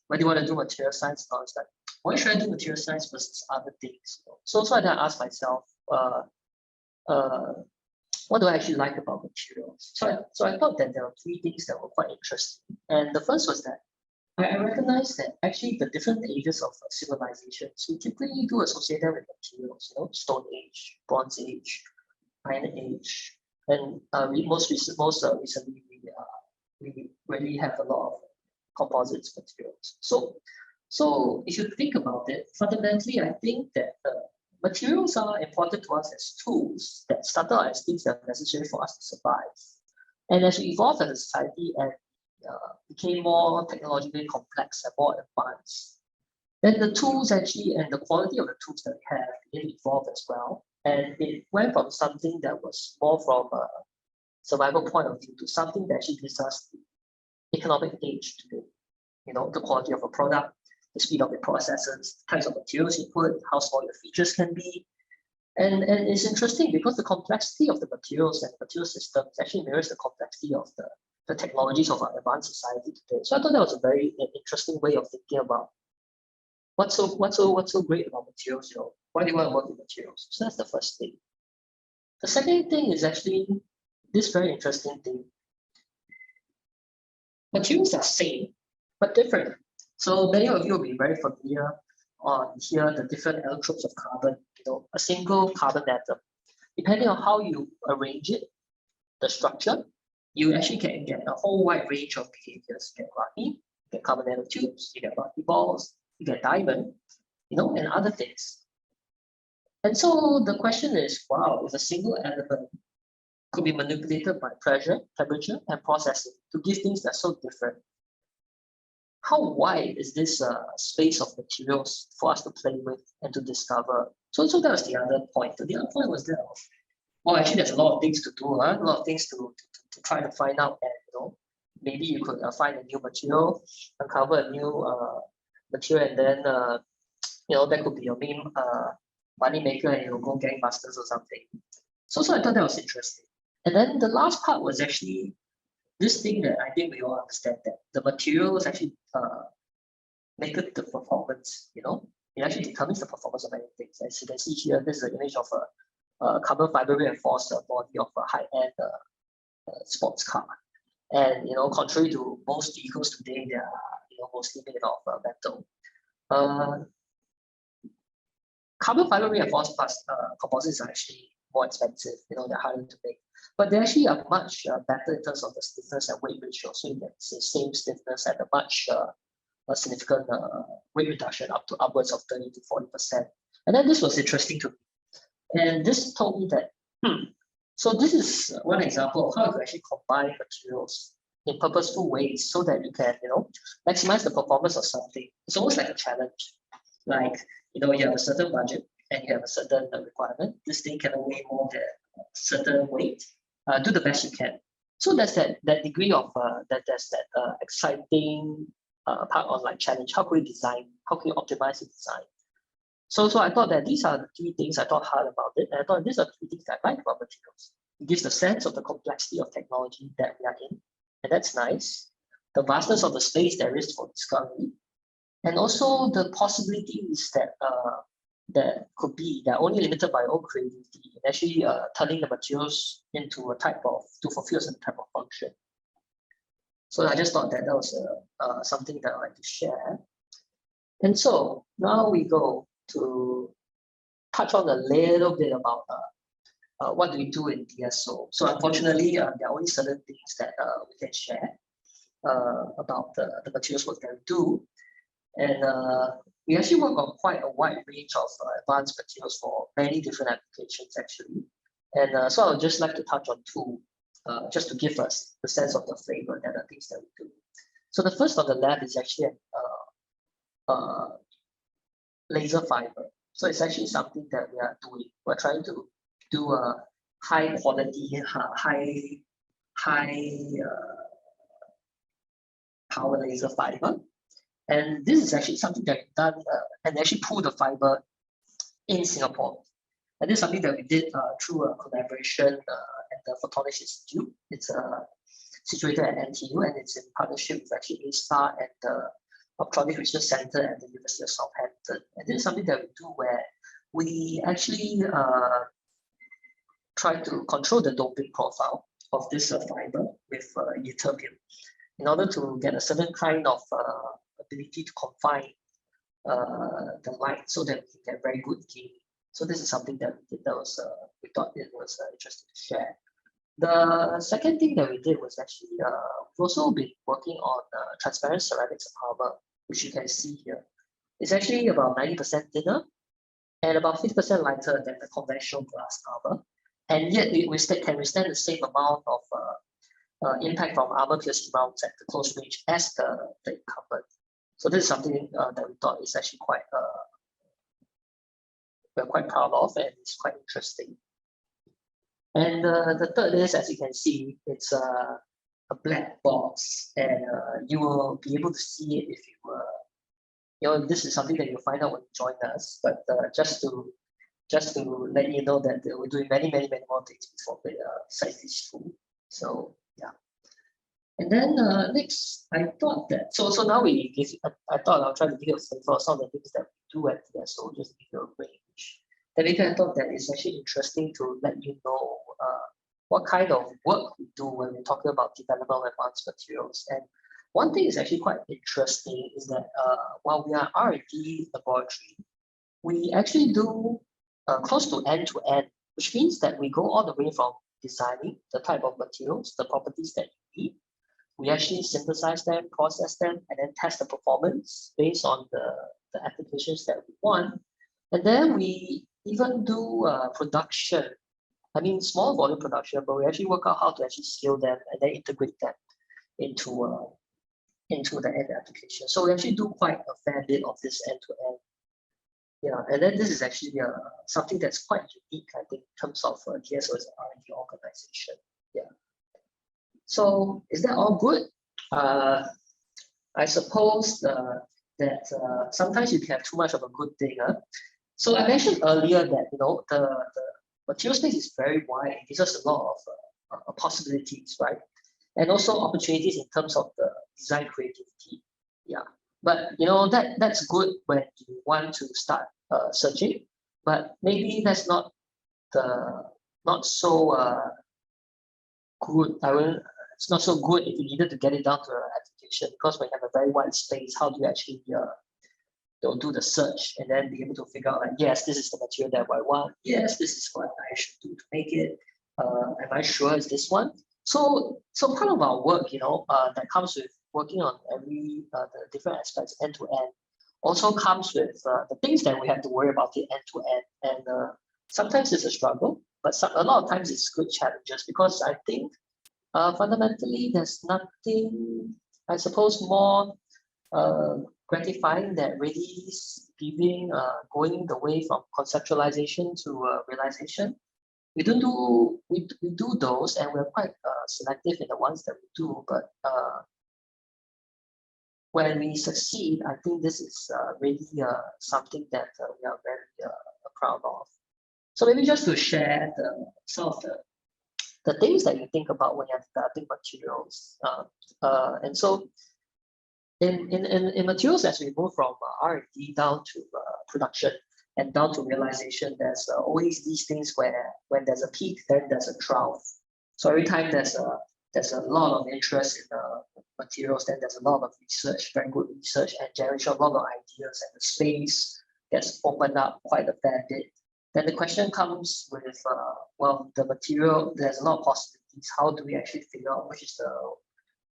whether you want to do material science or not, it's like, why should I do material science versus other things? So I then asked myself, what do I actually like about materials? So I thought that there were 3 things that were quite interesting. And the first was that I recognized that actually the different ages of civilizations, we typically do associate them with materials, Stone Age, Bronze Age, Iron Age, and most recently we really have a lot of composites materials. So if you think about it, fundamentally, I think that materials are important to us as tools that started out as things that are necessary for us to survive. And as we evolved as a society and became more technologically complex and more advanced, then the tools actually and the quality of the tools that we have evolved as well. And it went from something that was more from a survival point of view to something that actually gives us the economic edge today. The quality of a product, the speed of the processes, types of materials you put, how small your features can be. And it's interesting because the complexity of the materials and material systems actually mirrors the complexity of the technologies of our advanced society today. So I thought that was a very interesting way of thinking about what's so great about materials, why do you want to work with materials? So that's the first thing. The second thing is actually this very interesting thing. Materials are same, but different. So many of you will be very familiar on here the different allotropes of carbon, a single carbon atom. Depending on how you arrange it, the structure, you actually can get a whole wide range of behaviors. You get graphene, you get carbon nanotubes, you get rocky balls, you get diamond, and other things. And so the question is, wow, if a single element could be manipulated by pressure, temperature, and processing to give things that are so different, how wide is this space of materials for us to play with and to discover? So that was the other point. The other point was that, actually there's a lot of things to do, a lot of things to try to find out, and maybe you could find a new material, uncover a new material, and then that could be your main money maker, and you'll go gangbusters or something. So I thought that was interesting. And then the last part was actually this thing that I think we all understand, that the materials actually make it the performance, it actually determines the performance of many things. As you can see here, this is an image of a carbon fiber reinforced body of a high-end sports car. And contrary to most vehicles today, they are mostly made of metal. Carbon fiber reinforced composites are actually more expensive, they're harder to make. But they actually are much better in terms of the stiffness and weight ratio. So you get the same stiffness at a much significant weight reduction upwards of 30 to 40%. And then this was interesting to me. And this told me that, so this is one example of how you can actually combine materials in purposeful ways so that you can, maximize the performance of something. It's almost like a challenge. Like, you have a certain budget and you have a certain requirement. This thing can weigh more than a certain weight. Do the best you can. So that's that degree of there's that exciting part of like challenge. How can you design? How can you optimize the design? So I thought that these are the 3 things I thought hard about it, and I thought these are 3 things that I like about materials. It gives the sense of the complexity of technology that we are in, and that's nice. The vastness of the space there is for discovery, and also the possibilities that could be that are only limited by our own creativity, and actually turning the materials into a type of, to fulfill some type of function. So I just thought that was something that I'd like to share. And so now we go to touch on a little bit about what do we do in DSO. So unfortunately, there are only certain things that we can share about the materials work that we do. And we actually work on quite a wide range of advanced materials for many different applications, actually. And so I would just like to touch on 2. just to give us the sense of the flavor that are things that we do. So the first on the left is actually laser fiber. So it's actually something that we are doing. We're trying to do a high quality, high power laser fiber. And this is actually something that we've done and actually pull the fiber in Singapore. And this is something that we did through a collaboration at the Photonics Institute. It's situated at NTU, and it's in partnership with actually A-STAR and the Optronics Research Center at the University of Southampton. And this is something that we do where we actually try to control the doping profile of this fiber with ytterbium in order to get a certain kind of ability to confine the light so that we can get very good gain. So this is something that we did that was we thought it was interesting to share. The second thing that we did was actually we've also been working on transparent ceramics armor, which you can see here. It's actually about 90% thinner and about 50% lighter than the conventional glass armor, and yet we can withstand the same amount of impact from armor piercing rounds at the close range as the incumbent. So this is something that we thought is actually quite we're quite proud of, and it's quite interesting. And the third is, as you can see, it's a black box, and you will be able to see it if you this is something that you'll find out when you join us. But just to let you know that we're doing many more things before besides this tool. So yeah. And then next, I thought that so now we give. I thought I'll try to give you a flavor of some of the things that we do at DSO, just to give you a range. Then later I thought that it's actually interesting to let you know what kind of work we do when we're talking about development of advanced materials. And one thing is actually quite interesting is that while we are R&D laboratory, we actually do close to end-to-end, which means that we go all the way from designing the type of materials, the properties that you need. We actually synthesize them, process them, and then test the performance based on the applications that we want. And then we even do production. I mean, small volume production, but we actually work out how to actually scale them and then integrate them into the end application. So we actually do quite a fair bit of this end-to-end. Yeah, and then this is actually something that's quite unique, I think, in terms of DSO as an R&D organization. Yeah. So is that all good? I suppose that sometimes you can have too much of a good thing. So I mentioned earlier that the material space is very wide. It gives us a lot of possibilities, right? And also opportunities in terms of the design creativity. Yeah, but that's good when you want to start searching, but maybe that's not so good. It's not so good if you needed to get it down to an application, because when you have a very wide space, how do you actually do the search and then be able to figure out, like, yes, this is the material that I want. Yes, this is what I should do to make it. Am I sure it's this one? So part of our work, that comes with working on every the different aspects end to end, also comes with the things that we have to worry about it end to end. And sometimes it's a struggle, but a lot of times it's good challenges, because I think fundamentally there's nothing, I suppose, more gratifying that really going the way from conceptualization to realization. We do those, and we're quite selective in the ones that we do, but when we succeed, I think this is really something that we are very proud of. So maybe just to share some of the things that you think about when you're developing materials. And so in materials, as we move from R&D down to production and down to realization, there's always these things where when there's a peak, then there's a trough. So every time there's a lot of interest in materials, then there's a lot of research, very good research and generation of a lot of ideas, and the space gets opened up quite a fair bit. Then the question comes with, well, the material, there's a lot of possibilities. How do we actually figure out which is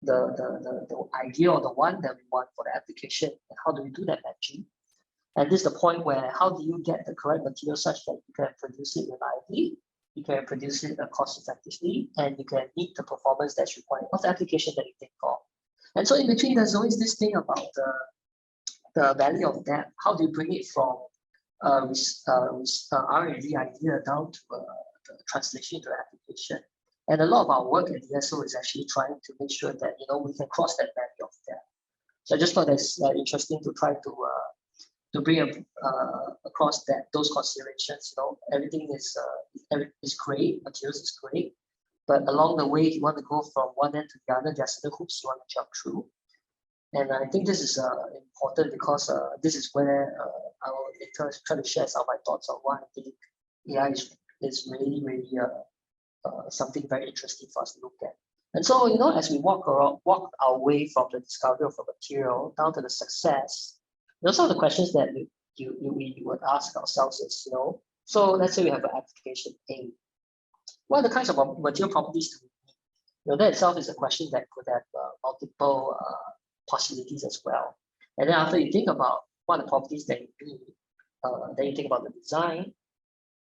the idea or the one that we want for the application, and how do we do that matching? And this is the point where how do you get the correct material such that you can produce it reliably? you can produce it cost effectively, and you can meet the performance that's required of the application that you think of. And so in between, there's always this thing about the value of that. How do you bring it from R&D idea down to the translation to application? And a lot of our work at DSO is actually trying to make sure that we can cross that value of that. So I just thought that's interesting to try to bring across those considerations. Everything is great, materials is great, but along the way, if you want to go from one end to the other, there are certain hoops you want to jump through. And I think this is important because this is where I will later try to share some of my thoughts on why I think AI is really, really something very interesting for us to look at. And so, as we walk our way from the discovery of a material down to the success, some of the questions that we would ask ourselves is, so let's say we have an application A. What are the kinds of material properties do we need? That itself is a question that could have multiple possibilities as well. And then after you think about what are the properties that you need, then you think about the design.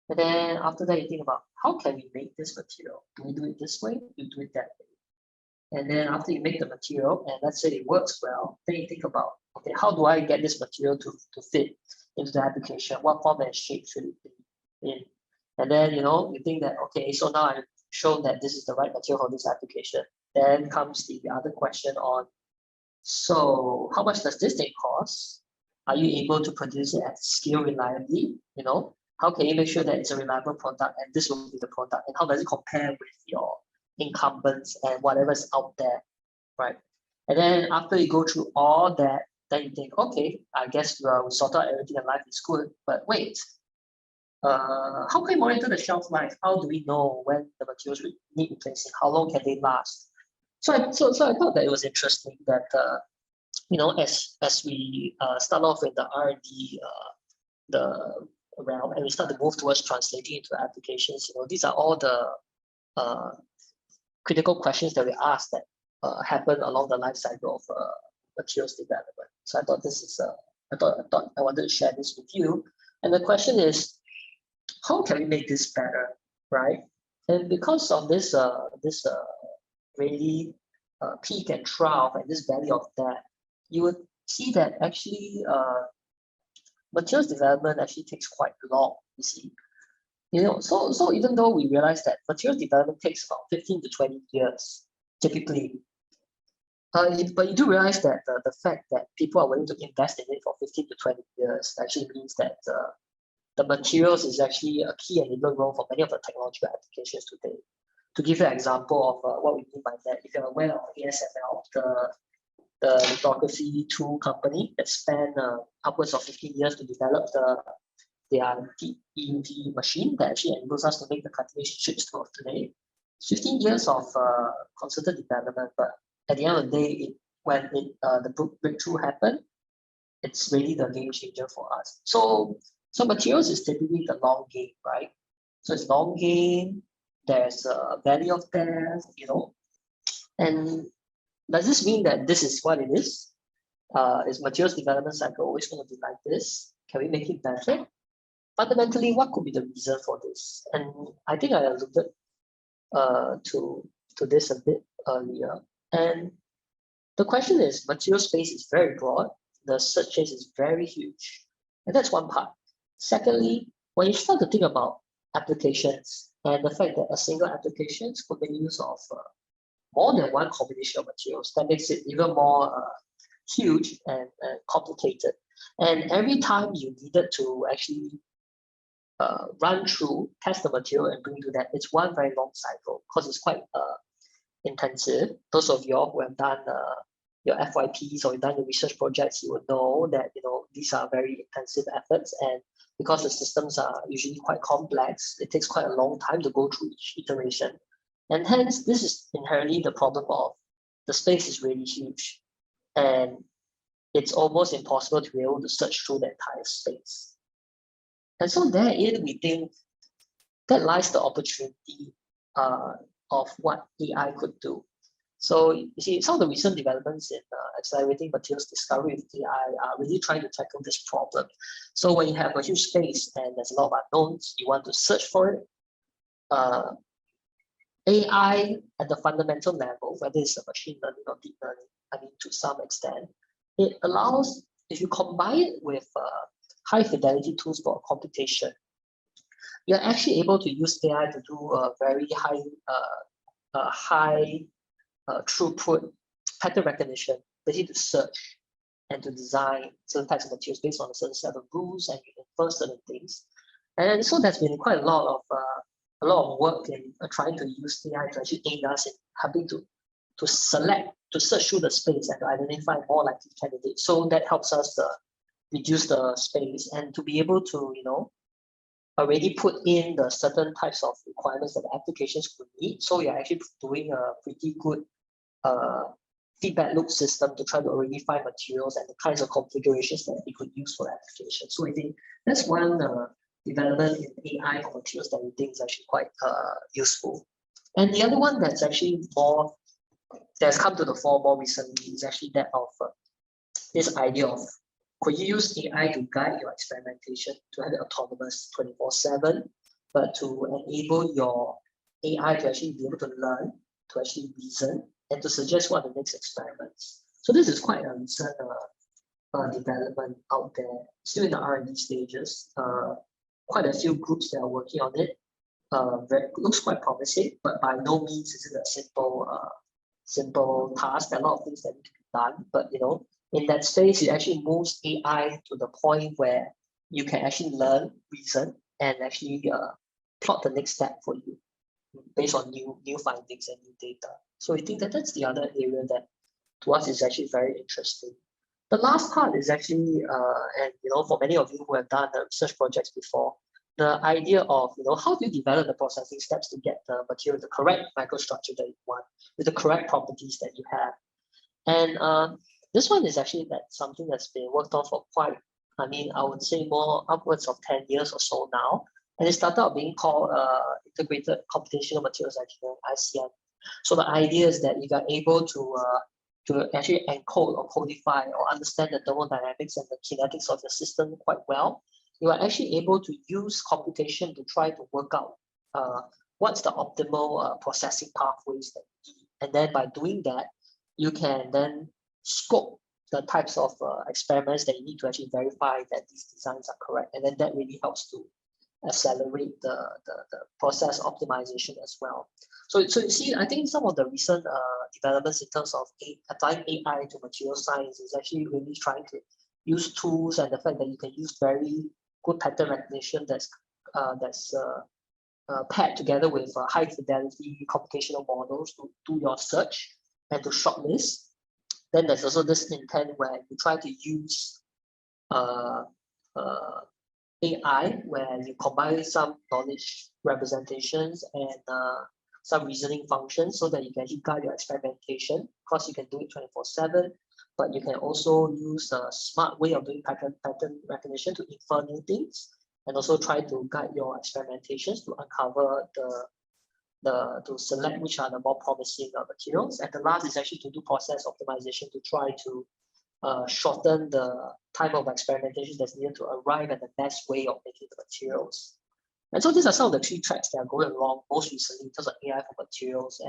And then after that, you think about how can we make this material? Do we do it this way? Do we do it that way? And then after you make the material, and let's say it works well, then you think about, okay, how do I get this material to fit into the application? What form and shape should it be in? And then, you think that, okay, so now I've shown that this is the right material for this application. Then comes the other question on, so how much does this thing cost? Are you able to produce it at scale reliably? How can you make sure that it's a reliable product and this will be the product? And how does it compare with your incumbents and whatever's out there, right? And then after you go through all that, then you think, okay, I guess we sorted out everything and life is good. But wait, how can we monitor the shelf life? How do we know when the materials need replacing? How long can they last? So I thought that it was interesting that as we start off with the R&D the realm and we start to move towards translating into applications, these are all the critical questions that we ask that happen along the life cycle of materials development. So I thought this is I thought I wanted to share this with you. And the question is, how can we make this better, right? And because of this really peak and trough and this value of that, you would see that actually materials development actually takes quite long, you see. So even though we realize that materials development takes about 15 to 20 years, typically, but you do realize that the fact that people are willing to invest in it for 15 to 20 years actually means that the materials is actually a key enabler role for many of the technological applications today. To give you an example of what we mean by that, if you're aware of ASML, the lithography tool company that spent upwards of 15 years to develop their EUV machine that actually enables us to make the cutting-edge chips of today. It's 15 years of concerted development, but at the end of the day, when the breakthrough happened, it's really the game changer for us. So materials is typically the long game, right? So it's long game. There's a value of that, and does this mean that this is what it is? Is materials development cycle always going to be like this? Can we make it better? Fundamentally, what could be the reason for this? And I think I alluded to this a bit earlier. And the question is, material space is very broad. The search space is very huge. And that's one part. Secondly, when you start to think about applications and the fact that a single application could make use of more than one combination of materials, that makes it even more huge and complicated. And every time you needed to actually run through, test the material and bring to that, it's one very long cycle because it's quite intensive. Those of you who have done your FYPs or you've done your research projects, you would know that these are very intensive efforts, and because the systems are usually quite complex, it takes quite a long time to go through each iteration. And hence, this is inherently the problem of the space is really huge. And it's almost impossible to be able to search through the entire space. And so therein, we think that lies the opportunity of what AI could do. So you see, some of the recent developments in accelerating materials discovery with AI are really trying to tackle this problem. So when you have a huge space and there's a lot of unknowns, you want to search for it. AI at the fundamental level, whether it's a machine learning or deep learning, I mean, to some extent, it allows, if you combine it with high fidelity tools for computation, you're actually able to use AI to do a very high throughput pattern recognition, basically to search and to design certain types of materials based on a certain set of rules, and you infer certain things. And so there's been quite a lot of work in trying to use AI to actually aid us in helping to search through the space and to identify more likely candidates. So that helps us reduce the space and to be able to, already put in the certain types of requirements that the applications could need. So you're actually doing a pretty good feedback loop system to try to already find materials and the kinds of configurations that we could use for the application. So I think that's one development in AI for materials that we think is actually quite useful. And the other one that's actually that's come to the fore more recently is actually that of this idea of, could you use AI to guide your experimentation to have it autonomous 24/7, but to enable your AI to actually be able to learn, to actually reason, and to suggest what are the next experiments. So this is quite a recent development out there, still in the R&D stages. Quite a few groups that are working on it. Looks quite promising, but by no means is it a simple task. There are a lot of things that need to be done, but in that space, it actually moves AI to the point where you can actually learn, reason, and actually plot the next step for you based on new findings and new data. So I think that that's the other area that to us is actually very interesting. The last part is actually, and for many of you who have done the research projects before, the idea of how do you develop the processing steps to get the material, the correct microstructure that you want, with the correct properties that you have. And this one is actually something that's been worked on for quite, I would say more upwards of 10 years or so now. And it started out being called Integrated Computational Materials Engineering, ICM. So the idea is that if you're able to actually encode or codify or understand the thermodynamics and the kinetics of the system quite well, you are actually able to use computation to try to work out what's the optimal processing pathways that you need. And then by doing that, you can then scope the types of experiments that you need to actually verify that these designs are correct. And then that really helps to accelerate the process optimization as well. So you see, I think some of the recent developments in terms of applying AI to material science is actually really trying to use tools and the fact that you can use very good pattern recognition that's paired together with high fidelity computational models to do your search and to shortlist. Then there's also this intent where you try to use AI, where you combine some knowledge representations and some reasoning functions so that you can actually guide your experimentation. Of course, you can do it 24/7, but you can also use a smart way of doing pattern recognition to infer new things, and also try to guide your experimentations to uncover to select which are the more promising materials. And the last is actually to do process optimization to try to shorten the time of experimentation that's needed to arrive at the best way of making the materials. And so these are some of the 3 tracks that are going along most recently in terms of AI for materials.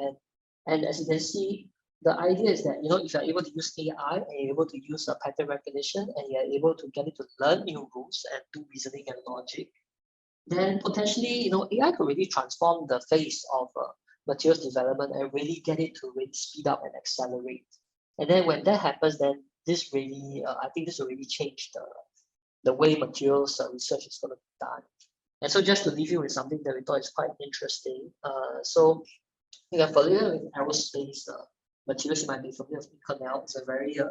And as you can see, the idea is that if you're able to use AI and you're able to use pattern recognition and you're able to get it to learn new rules and do reasoning and logic, then potentially AI could really transform the face of materials development and really get it to really speed up and accelerate. And then when that happens, then this really, I think this will really change the way materials research is going to be done. And so just to leave you with something that we thought is quite interesting. So if you're familiar with aerospace materials, you might be familiar with Inconel.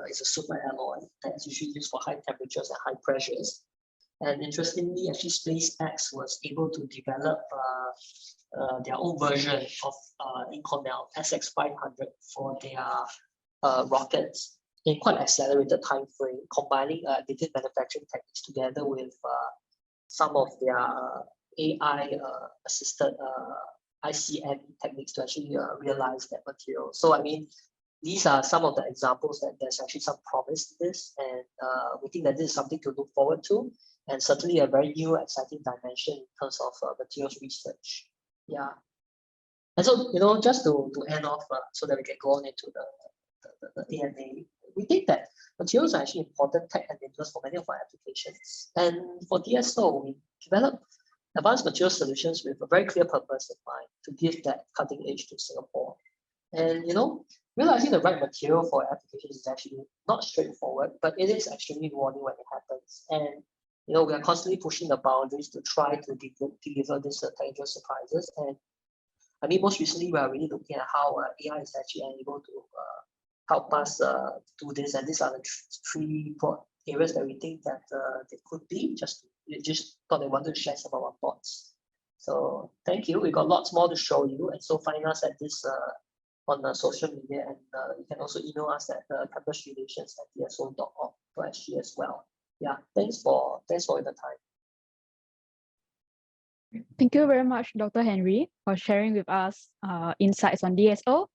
It's a super alloy that's usually used for high temperatures and high pressures. And interestingly, actually SpaceX was able to develop their own version of Inconel SX500 for their rockets in quite an accelerated time frame, combining additive manufacturing techniques together with some of their AI assisted ICM techniques to actually realize that material. So I mean, these are some of the examples that there's actually some promise to this, and we think that this is something to look forward to, and certainly a very new, exciting dimension in terms of materials research. Yeah. And so, you know, just to end off so that we can go on into the AMA, we think that materials are actually important tech enablers for many of our applications. And for DSO, we develop advanced material solutions with a very clear purpose in mind to give that cutting edge to Singapore. And, you know, realizing the right material for applications is actually not straightforward, but it is extremely rewarding when it happens. And, you know, we are constantly pushing the boundaries to try to deliver these technical surprises. And I mean, most recently, we are really looking at how AI is actually able to help us do this. And these are the three broad areas that we think that they could be. We just thought I wanted to share some of our thoughts. So thank you. We got lots more to show you. And so find us at this on social media, and you can also email us at campusrelations@dso.org.sg as well. Yeah, thanks for your time. Thank you very much, Dr. Henry, for sharing with us insights on DSO,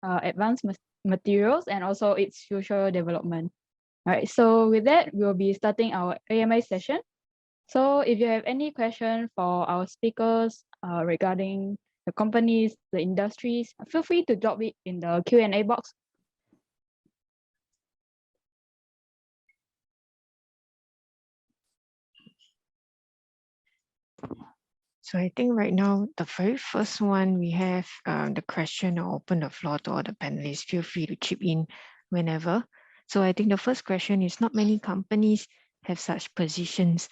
advanced materials, and also its future development. All right, so with that, we'll be starting our AMA session. So if you have any question for our speakers regarding the companies, the industries, feel free to drop it in the Q&A box. So I think right now, the very first one, we have the question. I'll open the floor to all the panelists. Feel free to chip in whenever. So I think the first question is, not many companies have such positions.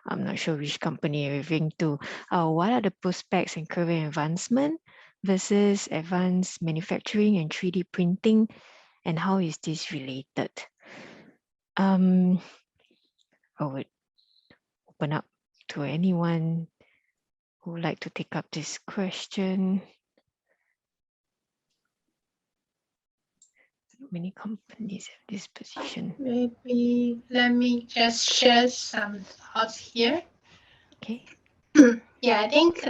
I'm not sure which company you're referring to. What are the prospects in career advancement versus advanced manufacturing and 3D printing? And how is this related? I would open up to anyone who would like to take up this question. Many companies have this position. Maybe let me just share some thoughts here. Okay. Yeah, I think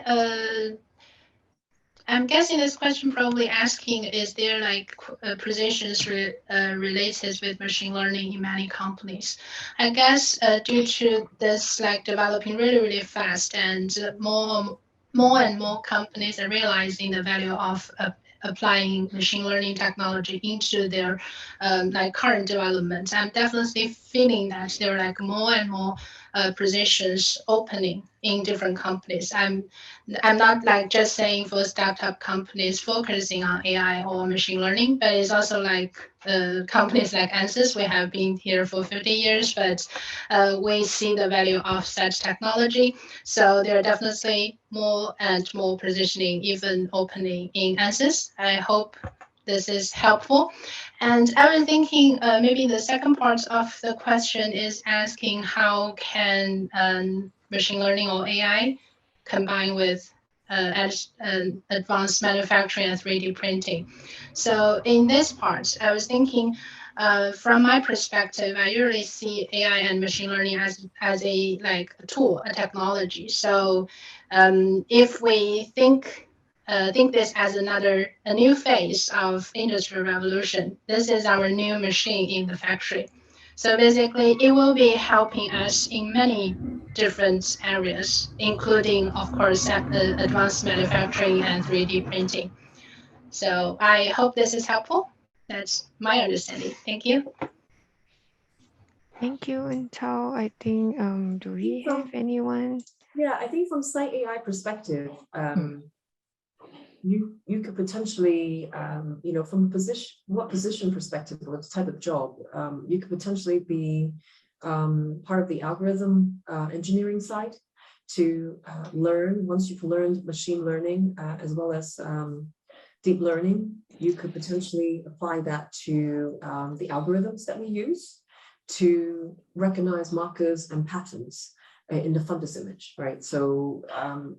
I'm guessing this question probably asking, is there like positions related with machine learning in many companies? I guess due to this like developing really, really fast, and more and more companies are realizing the value of applying machine learning technology into their like current development. I'm definitely feeling that there are like more and more positions opening in different companies. I'm not like just saying for startup companies focusing on AI or machine learning, but it's also like companies like Ansys. We have been here for 50 years, but we see the value of such technology. So there are definitely more and more positioning, even opening in Ansys. I hope this is helpful. And I was thinking maybe the second part of the question is asking how can machine learning or AI combine with advanced manufacturing and 3D printing. So in this part, I was thinking from my perspective, I usually see AI and machine learning as a like a tool, a technology. So if we think this as a new phase of industrial revolution, this is our new machine in the factory. So basically, it will be helping us in many different areas, including, of course, advanced manufacturing and 3D printing. So I hope this is helpful. That's my understanding. Thank you. Thank you, Intao. I think, do we have anyone? Yeah, I think from Site AI perspective, you could potentially, you know, from position perspective, or the type of job, you could potentially be part of the algorithm engineering side to learn. Once you've learned machine learning as well as deep learning, you could potentially apply that to the algorithms that we use to recognize markers and patterns in the fundus image, right? So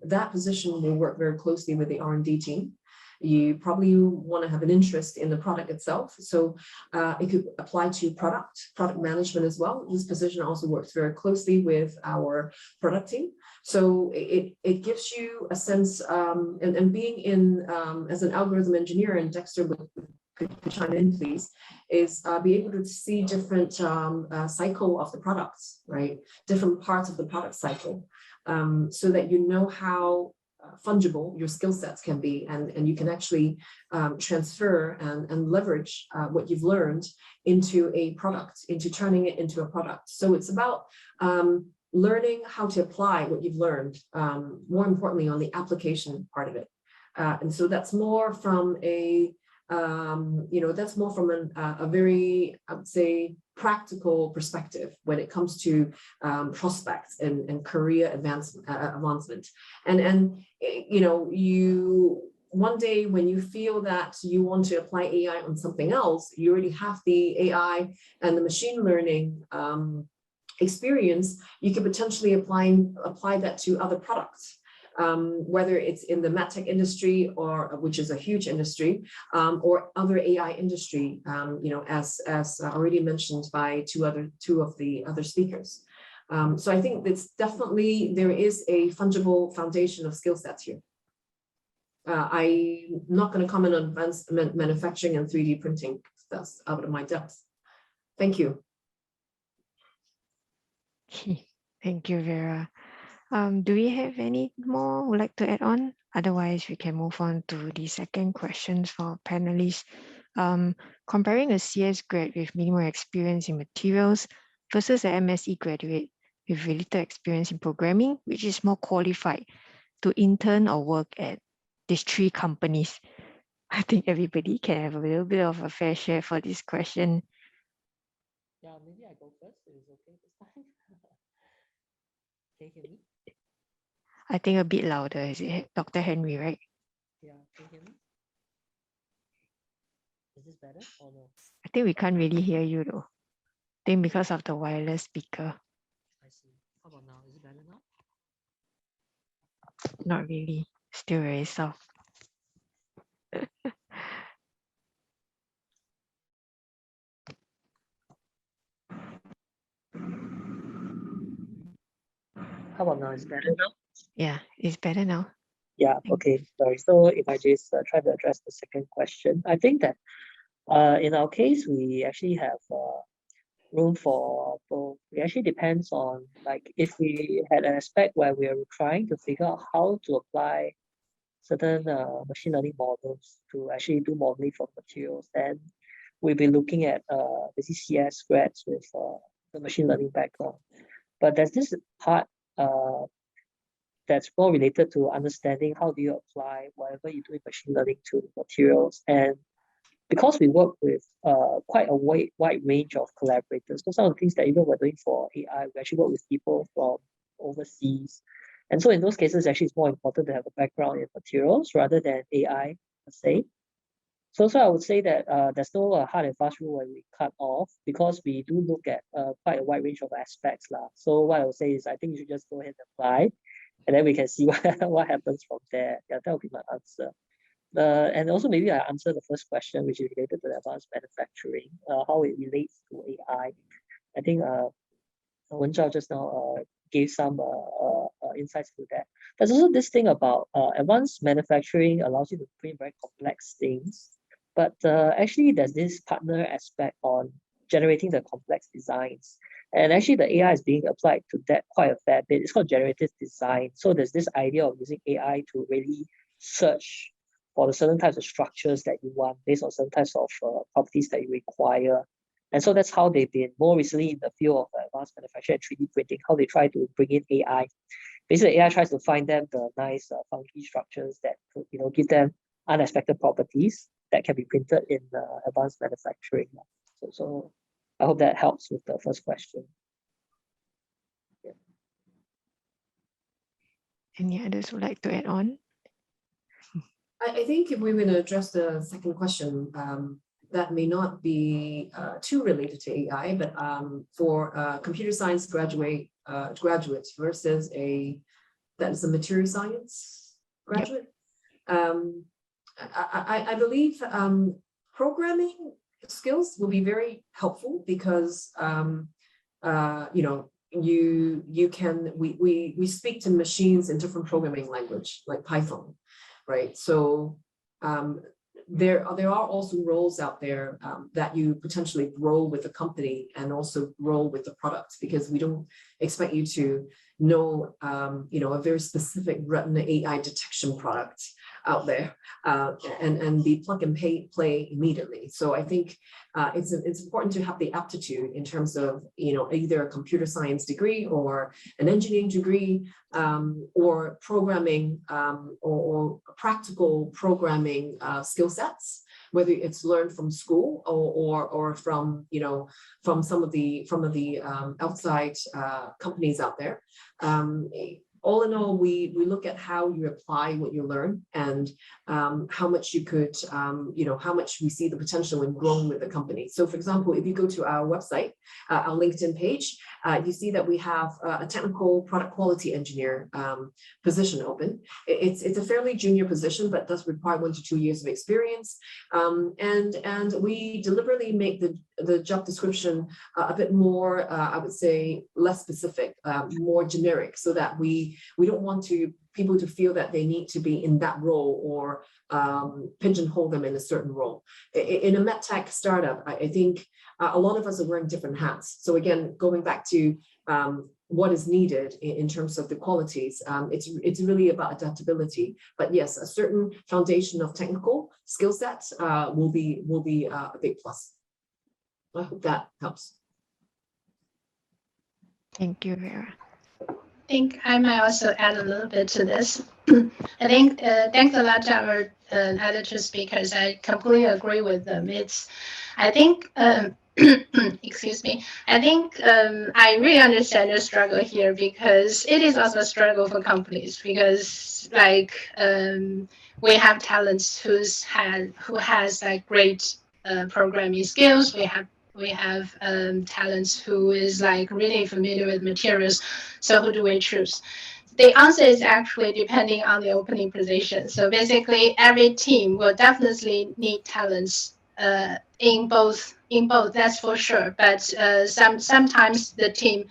that position will work very closely with the R&D team. You probably want to have an interest in the product itself. So it could apply to product management as well. This position also works very closely with our product team. So it gives you a sense, and being in as an algorithm engineer, and Dexter could chime in, please, is be able to see different cycle of the products, right? Different parts of the product cycle, so that you know how fungible your skill sets can be, and you can actually transfer and leverage what you've learned into a product, into turning it into a product. So it's about learning how to apply what you've learned, more importantly on the application part of it. And so that's more from a, that's more from a very, I would say, practical perspective when it comes to prospects and career advancement. And one day when you feel that you want to apply AI on something else, you already have the AI and the machine learning experience, you could potentially apply that to other products. Whether it's in the medtech industry, or which is a huge industry, or other AI industry, as already mentioned by two of the other speakers. So I think it's definitely, there is a fungible foundation of skill sets here. I'm not going to comment on advanced manufacturing and 3D printing. That's out of my depth. Thank you. Thank you, Vera. Do we have any more would like to add on? Otherwise, we can move on to the second questions for panelists. Comparing a CS grad with minimal experience in materials versus an MSc graduate with little experience in programming, which is more qualified to intern or work at these three companies? I think everybody can have a little bit of a fair share for this question. Yeah, maybe I go first. Is it okay this time? Can you hear me? I think a bit louder. Is it Dr. Henry, right? Yeah, can you hear me? Is this better or no? I think we can't really hear you though. I think because of the wireless speaker. I see. How about now? Is it better now? Not really. Still very soft. How about now? Is it better now? Yeah, it's better now. Yeah, okay, sorry. So if I just try to address the second question, I think that in our case, we actually have room for both. It actually depends on, like, if we had an aspect where we are trying to figure out how to apply certain machine learning models to actually do modeling for materials, then we'll be looking at basically CS grads with the machine learning background. But there's this part that's more related to understanding how do you apply whatever you do in machine learning to materials. And because we work with quite a wide range of collaborators, so some of the things that even we're doing for AI, we actually work with people from overseas. And so in those cases, actually, it's more important to have a background in materials rather than AI per se. So I would say that there's no hard and fast rule where we cut off, because we do look at quite a wide range of aspects. So what I would say is, I think you should just go ahead and apply, and then we can see what happens from there. Yeah, that would be my answer. And also maybe I answer the first question, which is related to advanced manufacturing, how it relates to AI. I think Wen Zhao just now gave some insights to that. There's also this thing about advanced manufacturing allows you to print very complex things, but actually there's this partner aspect on generating the complex designs. And actually the AI is being applied to that quite a fair bit. It's called generative design. So there's this idea of using AI to really search for the certain types of structures that you want based on certain types of properties that you require. And so that's how they've been more recently in the field of advanced manufacturing and 3D printing, how they try to bring in AI. Basically, AI tries to find them the nice funky structures that could, give them unexpected properties that can be printed in advanced manufacturing. So I hope that helps with the first question. Yeah. Any others would like to add on? I think if we were to address the second question, that may not be too related to AI, but for computer science graduates versus that is a material science graduate, yep. I believe programming skills will be very helpful, because we speak to machines in different programming language like Python, right? So there are also roles out there that you potentially grow with the company and also grow with the product, because we don't expect you to know, you know, a very specific retina AI detection product out there and be plug and play immediately. So I think it's important to have the aptitude in terms of, you know, either a computer science degree or an engineering degree or programming or practical programming skill sets, whether it's learned from school or from, you know, from some of the outside companies out there. All in all, we look at how you apply what you learn and how much you could, you know, how much we see the potential in growing with the company. So for example, if you go to our website, our LinkedIn page, you see that we have a technical product quality engineer position open. It's a fairly junior position, but does require 1 to 2 years of experience. And we deliberately make the job description a bit more, I would say, less specific, more generic, so that we don't want people to feel that they need to be in that role or pigeonhole them in a certain role. In a medtech startup, I think a lot of us are wearing different hats. So again, going back to what is needed in terms of the qualities, it's really about adaptability. But yes, a certain foundation of technical skill sets will be a big plus. I hope that helps. Thank you, Vera. I think I might also add a little bit to this. I think thanks a lot to our other two speakers. I completely agree with them. I think, excuse me, I think I really understand your struggle here, because it is also a struggle for companies, because like we have talents who has like great programming skills. We have talents who is like really familiar with materials. So who do we choose? The answer is actually depending on the opening position. So basically, every team will definitely need talents in both. That's for sure. But sometimes the team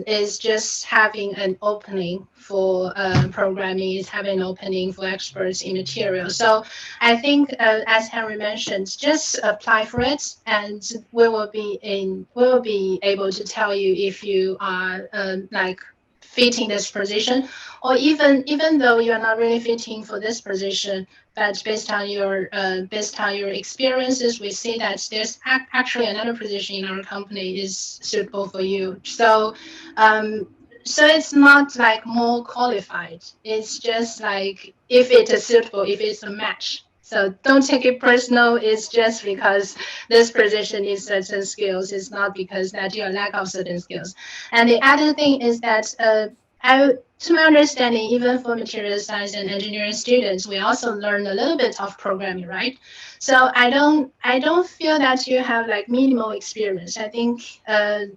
is just having an opening for programming, is having an opening for experts in material. So I think, as Henry mentioned, just apply for it, and we will be able to tell you if you are like fitting this position, or even though you are not really fitting for this position, but based on your experiences, we see that there's actually another position in our company is suitable for you. So so it's not like more qualified. It's just like if it is suitable, if it's a match. So don't take it personal. It's just because this position needs certain skills. It's not because that you lack of certain skills. And the other thing is that to my understanding, even for material science and engineering students, we also learn a little bit of programming, right? So I don't feel that you have like minimal experience. I think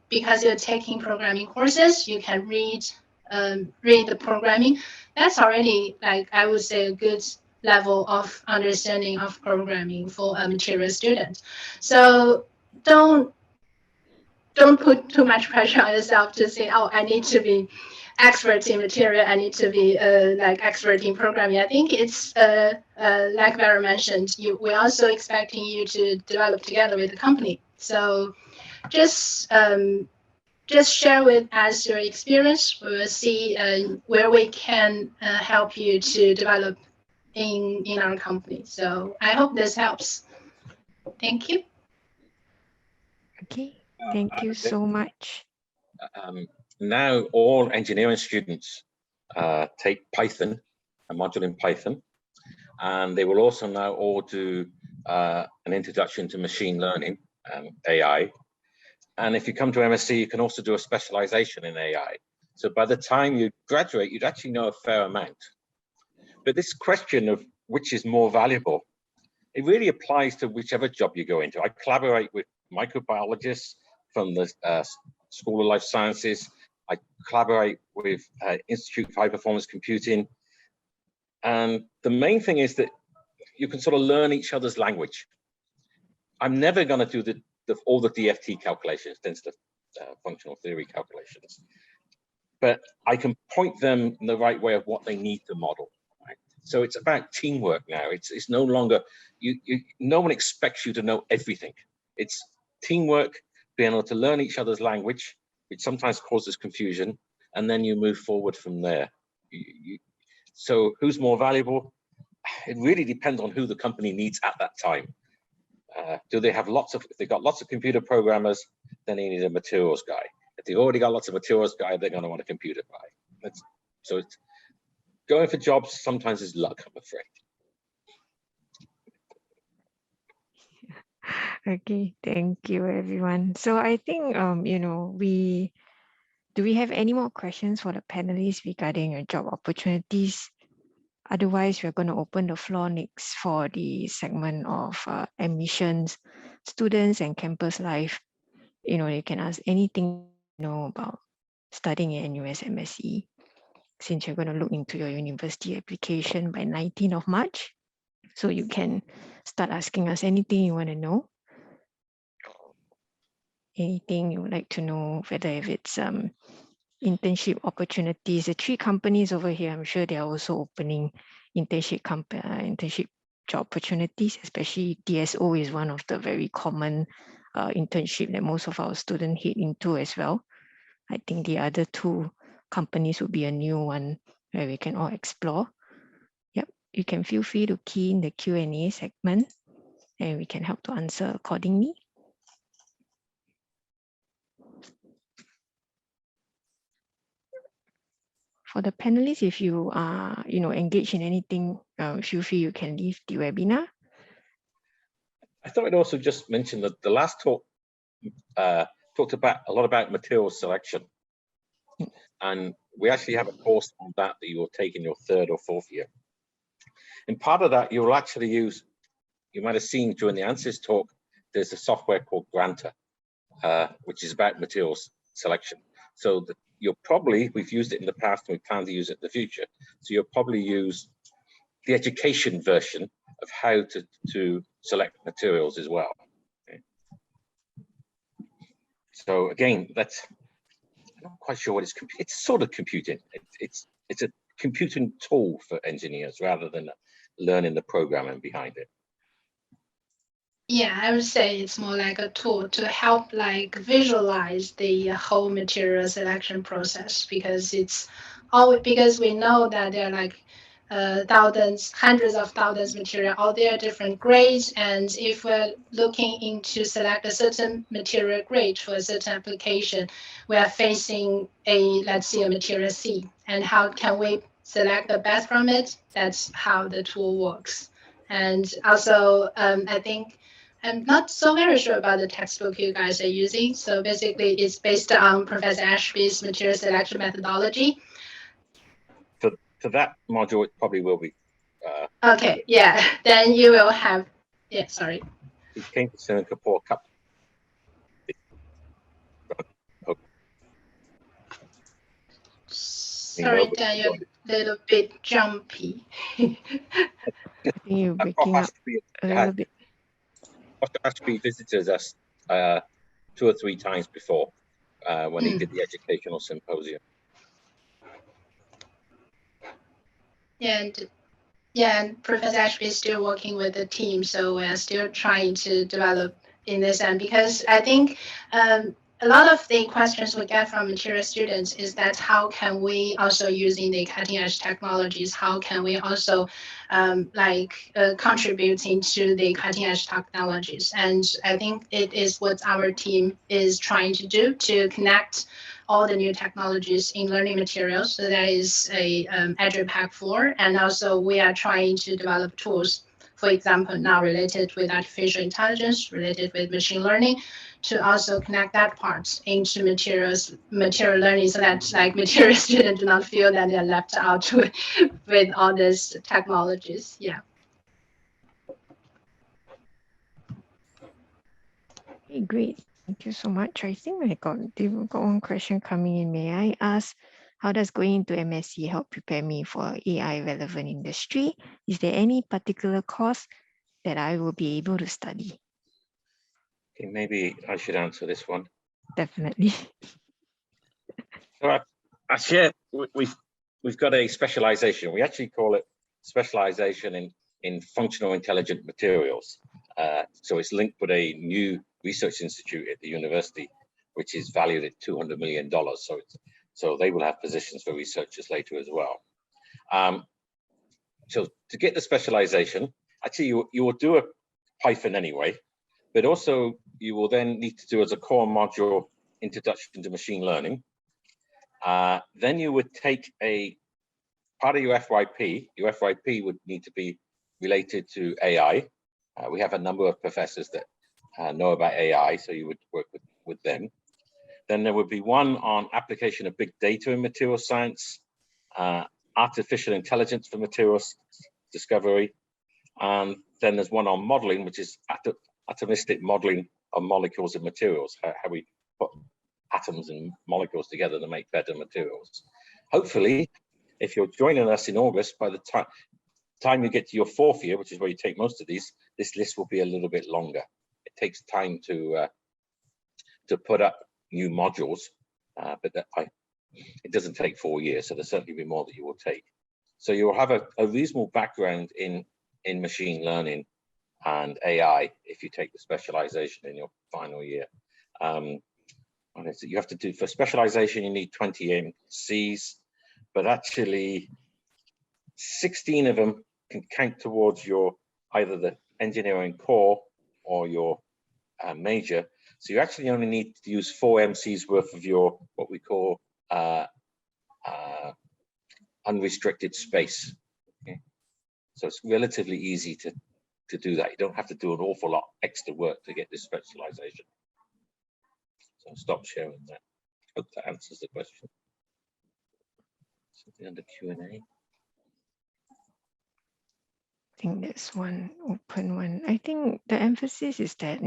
because you're taking programming courses, you can read the programming. That's already, like, I would say, a good level of understanding of programming for a material student. So don't put too much pressure on yourself to say, oh, I need to be expert in material, I need to be like expert in programming. I think it's like Vera mentioned, we're also expecting you to develop together with the company. So just share with us your experience. We will see where we can help you to develop in our company. So I hope this helps. Thank you. Okay, thank you so much. Now all engineering students take Python, a module in Python, and they will also now all do an introduction to machine learning and AI. And if you come to MSc, you can also do a specialization in AI. So by the time you graduate, you'd actually know a fair amount. But this question of which is more valuable, it really applies to whichever job you go into. I collaborate with microbiologists from the School of Life Sciences. I collaborate with Institute of High Performance Computing. And the main thing is that you can sort of learn each other's language. I'm never going to do all the DFT calculations, dense functional theory calculations, but I can point them in the right way of what they need to model. Right? So it's about teamwork now. It's no longer, no one expects you to know everything. It's teamwork, being able to learn each other's language, which sometimes causes confusion, and then you move forward from there. So who's more valuable? It really depends on who the company needs at that time. Do they have if they've got lots of computer programmers, then they need a materials guy. If they've already got lots of materials guy, they're going to want a computer guy. So it's going for jobs sometimes is luck, I'm afraid. Okay, thank you everyone. So I think you know, do we have any more questions for the panelists regarding your job opportunities? Otherwise, we're going to open the floor next for the segment of admissions, students and campus life. You know, you can ask anything you know about studying at NUS MSE, since you're going to look into your university application by 19th of March. So you can start asking us anything you want to know. Anything you would like to know, whether if it's internship opportunities. The 3 companies over here, I'm sure they are also opening internship job opportunities, especially DSO is one of the very common internship that most of our students head into as well. I think the other 2 companies would be a new one where we can all explore. Yep, you can feel free to key in the Q&A segment and we can help to answer accordingly. For the panelists, if you are engaged in anything, feel free you can leave the webinar. I thought I'd also just mention that the last talk talked a lot about materials selection. And we actually have a course on that you will take in your 3rd or 4th year. And part of that, you will actually use, you might have seen during the Ansys talk, there's a software called Granta, which is about materials selection. So we've used it in the past and we plan to use it in the future. So you'll probably use the education version of how to select materials as well. Okay. So again, I'm not quite sure what it's sort of computing. It's a computing tool for engineers rather than learning the programming behind it. Yeah, I would say it's more like a tool to help visualize the whole material selection process, because because we know that there are hundreds of thousands material, all their different grades, and if we're looking into select a certain material grade for a certain application, we are facing let's say a material C, and how can we select the best from it? That's how the tool works. And also, I think I'm not so very sure about the textbook you guys are using. So basically, it's based on Professor Ashby's material selection methodology. For that module, it probably will be. Okay, yeah. Then you will have. Yeah, sorry. It came to Singapore a couple. Sorry, Dan, you're a little bit jumpy. I think you're breaking up a little bit. Dr. Ashby visited us 2 or 3 times before when he did the educational symposium. And Professor Ashby is still working with the team, so we're still trying to develop in this end, because I think a lot of the questions we get from material students is that how can we also using the cutting edge technologies, how can we also contributing to the cutting edge technologies? And I think it is what our team is trying to do, to connect all the new technologies in learning materials. So that is a EduPack 4, and also we are trying to develop tools, for example, now related with artificial intelligence, related with machine learning, to also connect that part into material learning, so that material students do not feel that they're left out with all these technologies. Yeah. Okay, great. Thank you so much. I think we got one question coming in. May I ask, how does going into MSc help prepare me for AI relevant industry? Is there any particular course that I will be able to study? Okay, maybe I should answer this one. Definitely. So I share, we've got a specialization. We actually call it specialization in functional intelligent materials. So it's linked with a new research institute at the university, which is valued at $200 million. So So they will have positions for researchers later as well. So to get the specialization, actually you will do a Python anyway, but also you will then need to do as a core module introduction to machine learning. Then you would take a part of your FYP. Your FYP would need to be related to AI. We have a number of professors that know about AI, so you would work with them. Then there would be one on application of big data in material science, artificial intelligence for materials discovery, and then there's one on modeling, which is atomistic modeling of molecules and materials, how we put atoms and molecules together to make better materials. Hopefully, if you're joining us in August, by the time you get to your 4th year, which is where you take most of these, this list will be a little bit longer. It takes time to put up new modules, but it doesn't take 4 years, so there'll certainly be more that you will take. So you'll have a reasonable background in machine learning and AI if you take the specialization in your final year. You have to do, for specialization, you need 20 MCs, but actually 16 of them can count towards your either the engineering core or your major. So you actually only need to use 4 MCs worth of your what we call unrestricted space. Okay? So it's relatively easy to do that. You don't have to do an awful lot extra work to get this specialization. So I'll stop sharing that. Hope that answers the question. Something under Q&A. I think that's one open one. I think the emphasis is that,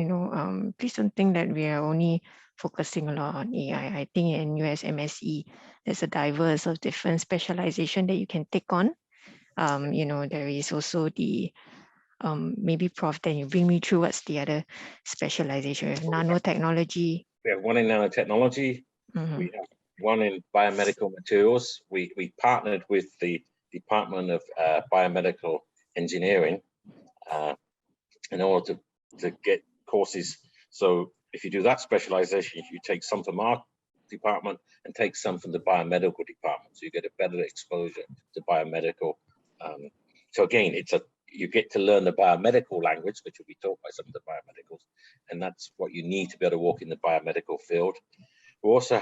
please don't think that we are only focusing a lot on AI. I think in US MSE, there's a diverse of different specialization that you can take on. There is also the, maybe Prof, then you bring me through what's the other specialization. We have nanotechnology. We have one in nanotechnology. Mm-hmm. We have one in biomedical materials. We partnered with the Department of Biomedical Engineering in order to get courses. So if you do that specialization, you take some from our department and take some from the biomedical department, so you get a better exposure to biomedical. So again, you get to learn the biomedical language, which will be taught by some of the biomedicals, and that's what you need to be able to walk in the biomedical field. We also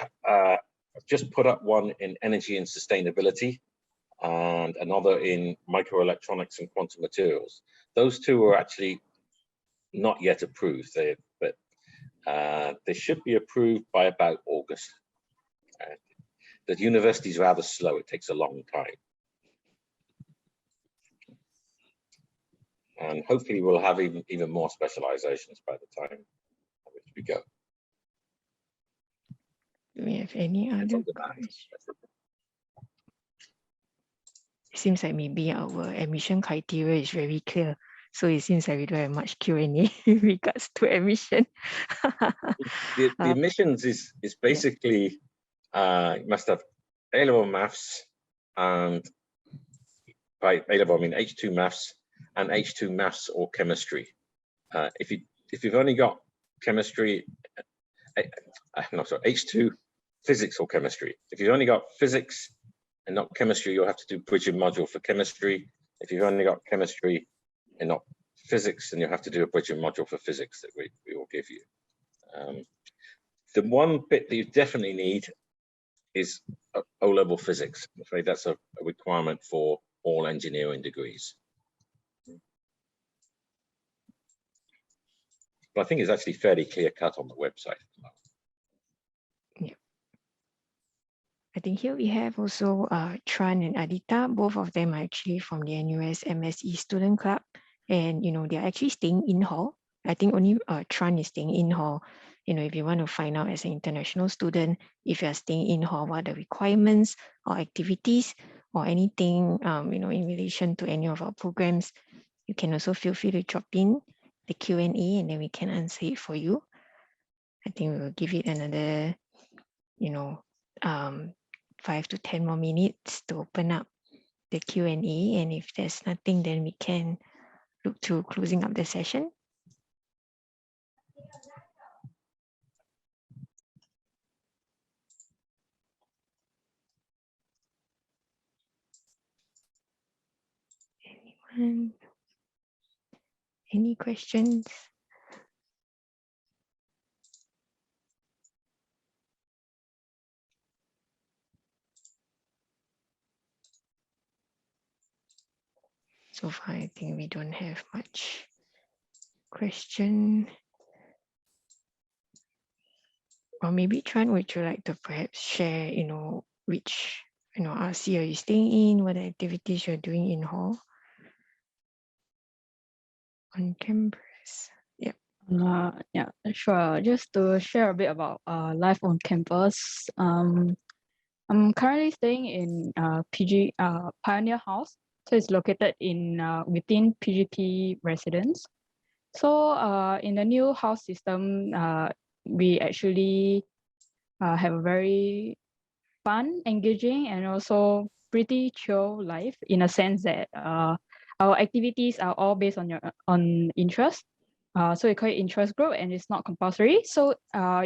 just put up one in energy and sustainability, and another in microelectronics and quantum materials. Those two are actually not yet approved, but they should be approved by about August. The university is rather slow, it takes a long time. And hopefully we'll have even more specializations by the time at which we go. Do we have any other questions? It seems like maybe our admission criteria is very clear. So it seems like we don't have much Q&A in regards to admission. The admissions is basically, you must have A-level maths, and by A-level I mean H2 maths and H2 maths or chemistry. If you've only got chemistry, H2 physics or chemistry. If you've only got physics and not chemistry, you'll have to do bridging module for chemistry. If you've only got chemistry and not physics, then you'll have to do a bridging module for physics that we will give you. The one bit that you definitely need is O-level physics. I'm afraid that's a requirement for all engineering degrees. But I think it's actually fairly clear cut on the website. Yeah. I think here we have also Tran and Adita. Both of them are actually from the NUS MSE Student Club. And, they're actually staying in hall. I think only Tran is staying in hall. If you want to find out as an international student, if you're staying in hall, what are the requirements or activities or anything, in relation to any of our programs, you can also feel free to drop in the Q&A and then we can answer it for you. I think we'll give it another, 5 to 10 more minutes to open up the Q&A. And if there's nothing, then we can look to closing up the session. And any questions? So far, I think we don't have much question. Or maybe Chuan, would you like to perhaps share, which, RC are you staying in, what activities you're doing in hall? On campus. Yeah. Yeah, sure. Just to share a bit about life on campus. I'm currently staying in PG Pioneer House. So it's located in within PGP residence. So in the new house system, we actually have a very fun, engaging, and also pretty chill life in a sense that our activities are all based on interest. So we call it interest group, and it's not compulsory. So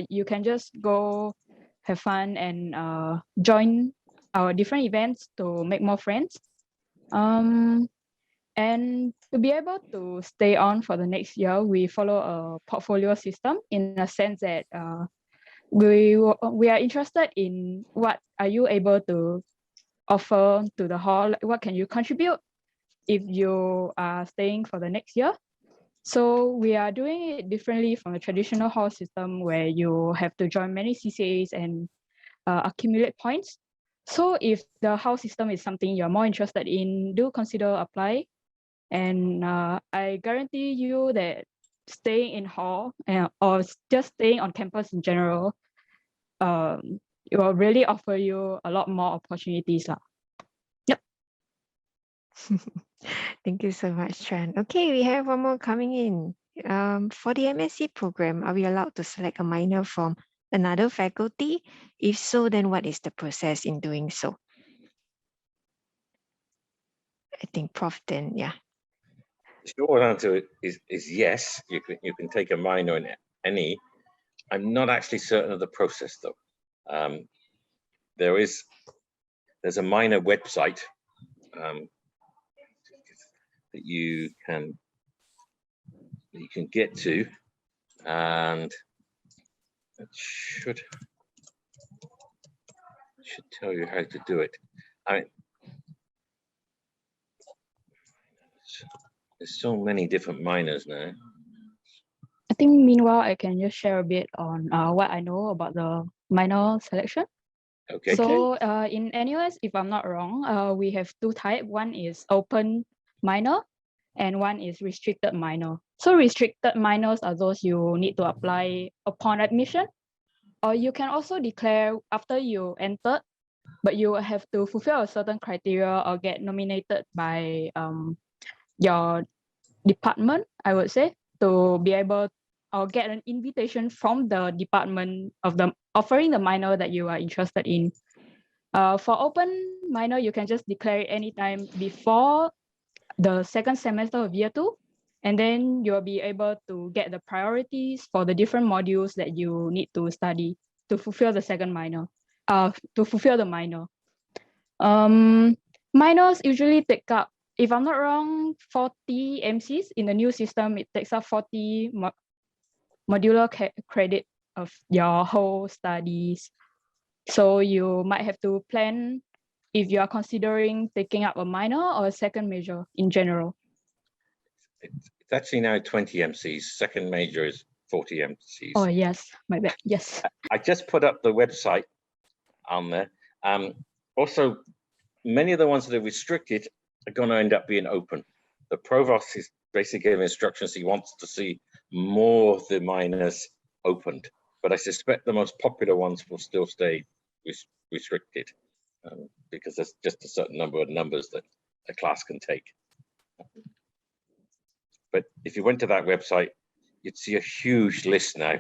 you can just go have fun and join our different events to make more friends. And to be able to stay on for the next year, we follow a portfolio system in a sense that we are interested in what are you able to offer to the hall, what can you contribute if you are staying for the next year. So we are doing it differently from a traditional hall system where you have to join many CCAs and accumulate points. So if the house system is something you're more interested in, do consider apply. And I guarantee you that staying in hall or just staying on campus in general, it will really offer you a lot more opportunities. Yep. Thank you so much, Chuan. Okay, we have one more coming in. For the MSc program, are we allowed to select a minor from another faculty? If so, then what is the process in doing so? I think Prof then, yeah. The short answer is yes. You can take a minor in any. I'm not actually certain of the process though. There's a minor website that you can get to, and it should tell you how to do it. I mean, there's so many different minors now. I think meanwhile, I can just share a bit on what I know about the minor selection. Okay. So in NUS, if I'm not wrong, we have two types. One is open minor and one is restricted minor. So restricted minors are those you need to apply upon admission, or you can also declare after you entered, but you have to fulfill a certain criteria or get nominated by your department, I would say, to be able or get an invitation from the department of the offering the minor that you are interested in. For open minor, you can just declare it anytime before the second semester of year 2, and then you'll be able to get the priorities for the different modules that you need to study to fulfill the second minor, to fulfill the minor. Minors usually take up, if I'm not wrong, 40 MCs. In the new system, it takes up 40 modular credit of your whole studies. So you might have to plan if you are considering taking up a minor or a second major in general. It's actually now 20 MCs. Second major is 40 MCs. Oh, yes, my bad. Yes. I just put up the website on there. Also, many of the ones that are restricted are going to end up being open. The provost is basically giving instructions. He wants to see more of the minors opened, but I suspect the most popular ones will still stay restricted because there's just a certain number of numbers that a class can take. But if you went to that website, you'd see a huge list now.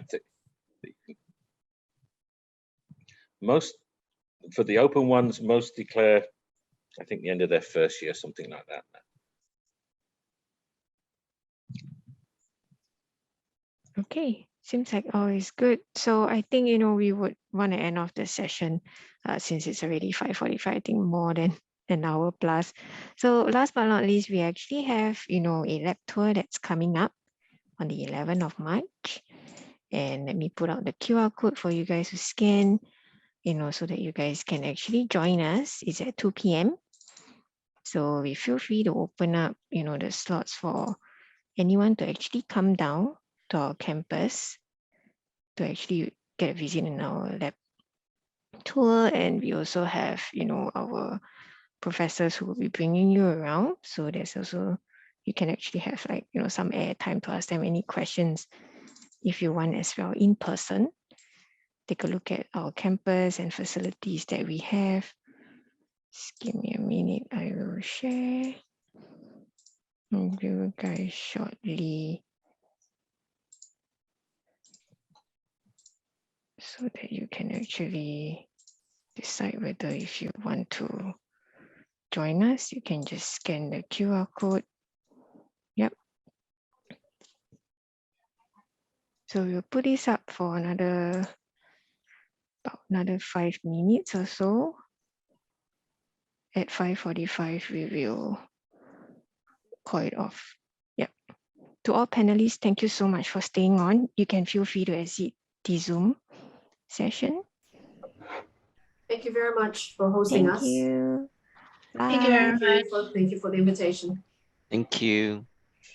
Most, for the open ones, most declare, I think, the end of their first year, something like that. Okay, seems like all is good. So I think, we would want to end off the session since it's already 5:45, I think more than an hour plus. So last but not least, we actually have, a lab tour that's coming up on the 11th of March. And let me put out the QR code for you guys to scan, so that you guys can actually join us. It's at 2 p.m. So we feel free to open up, the slots for anyone to actually come down to our campus to actually get a visit in our lab tour. And we also have, our professors who will be bringing you around. So there's also, you can actually have some air time to ask them any questions if you want as well in person. Take a look at our campus and facilities that we have. Just give me a minute, I will share with you guys shortly so that you can actually decide whether if you want to join us. You can just scan the QR code. Yep. So we'll put this up for about another 5 minutes or so. At 5:45, we will call it off. Yep. To all panelists, thank you so much for staying on. You can feel free to exit the Zoom session. Thank you very much for hosting us. Thank you. Thank you very Bye. much. Thank you for the invitation. Thank you.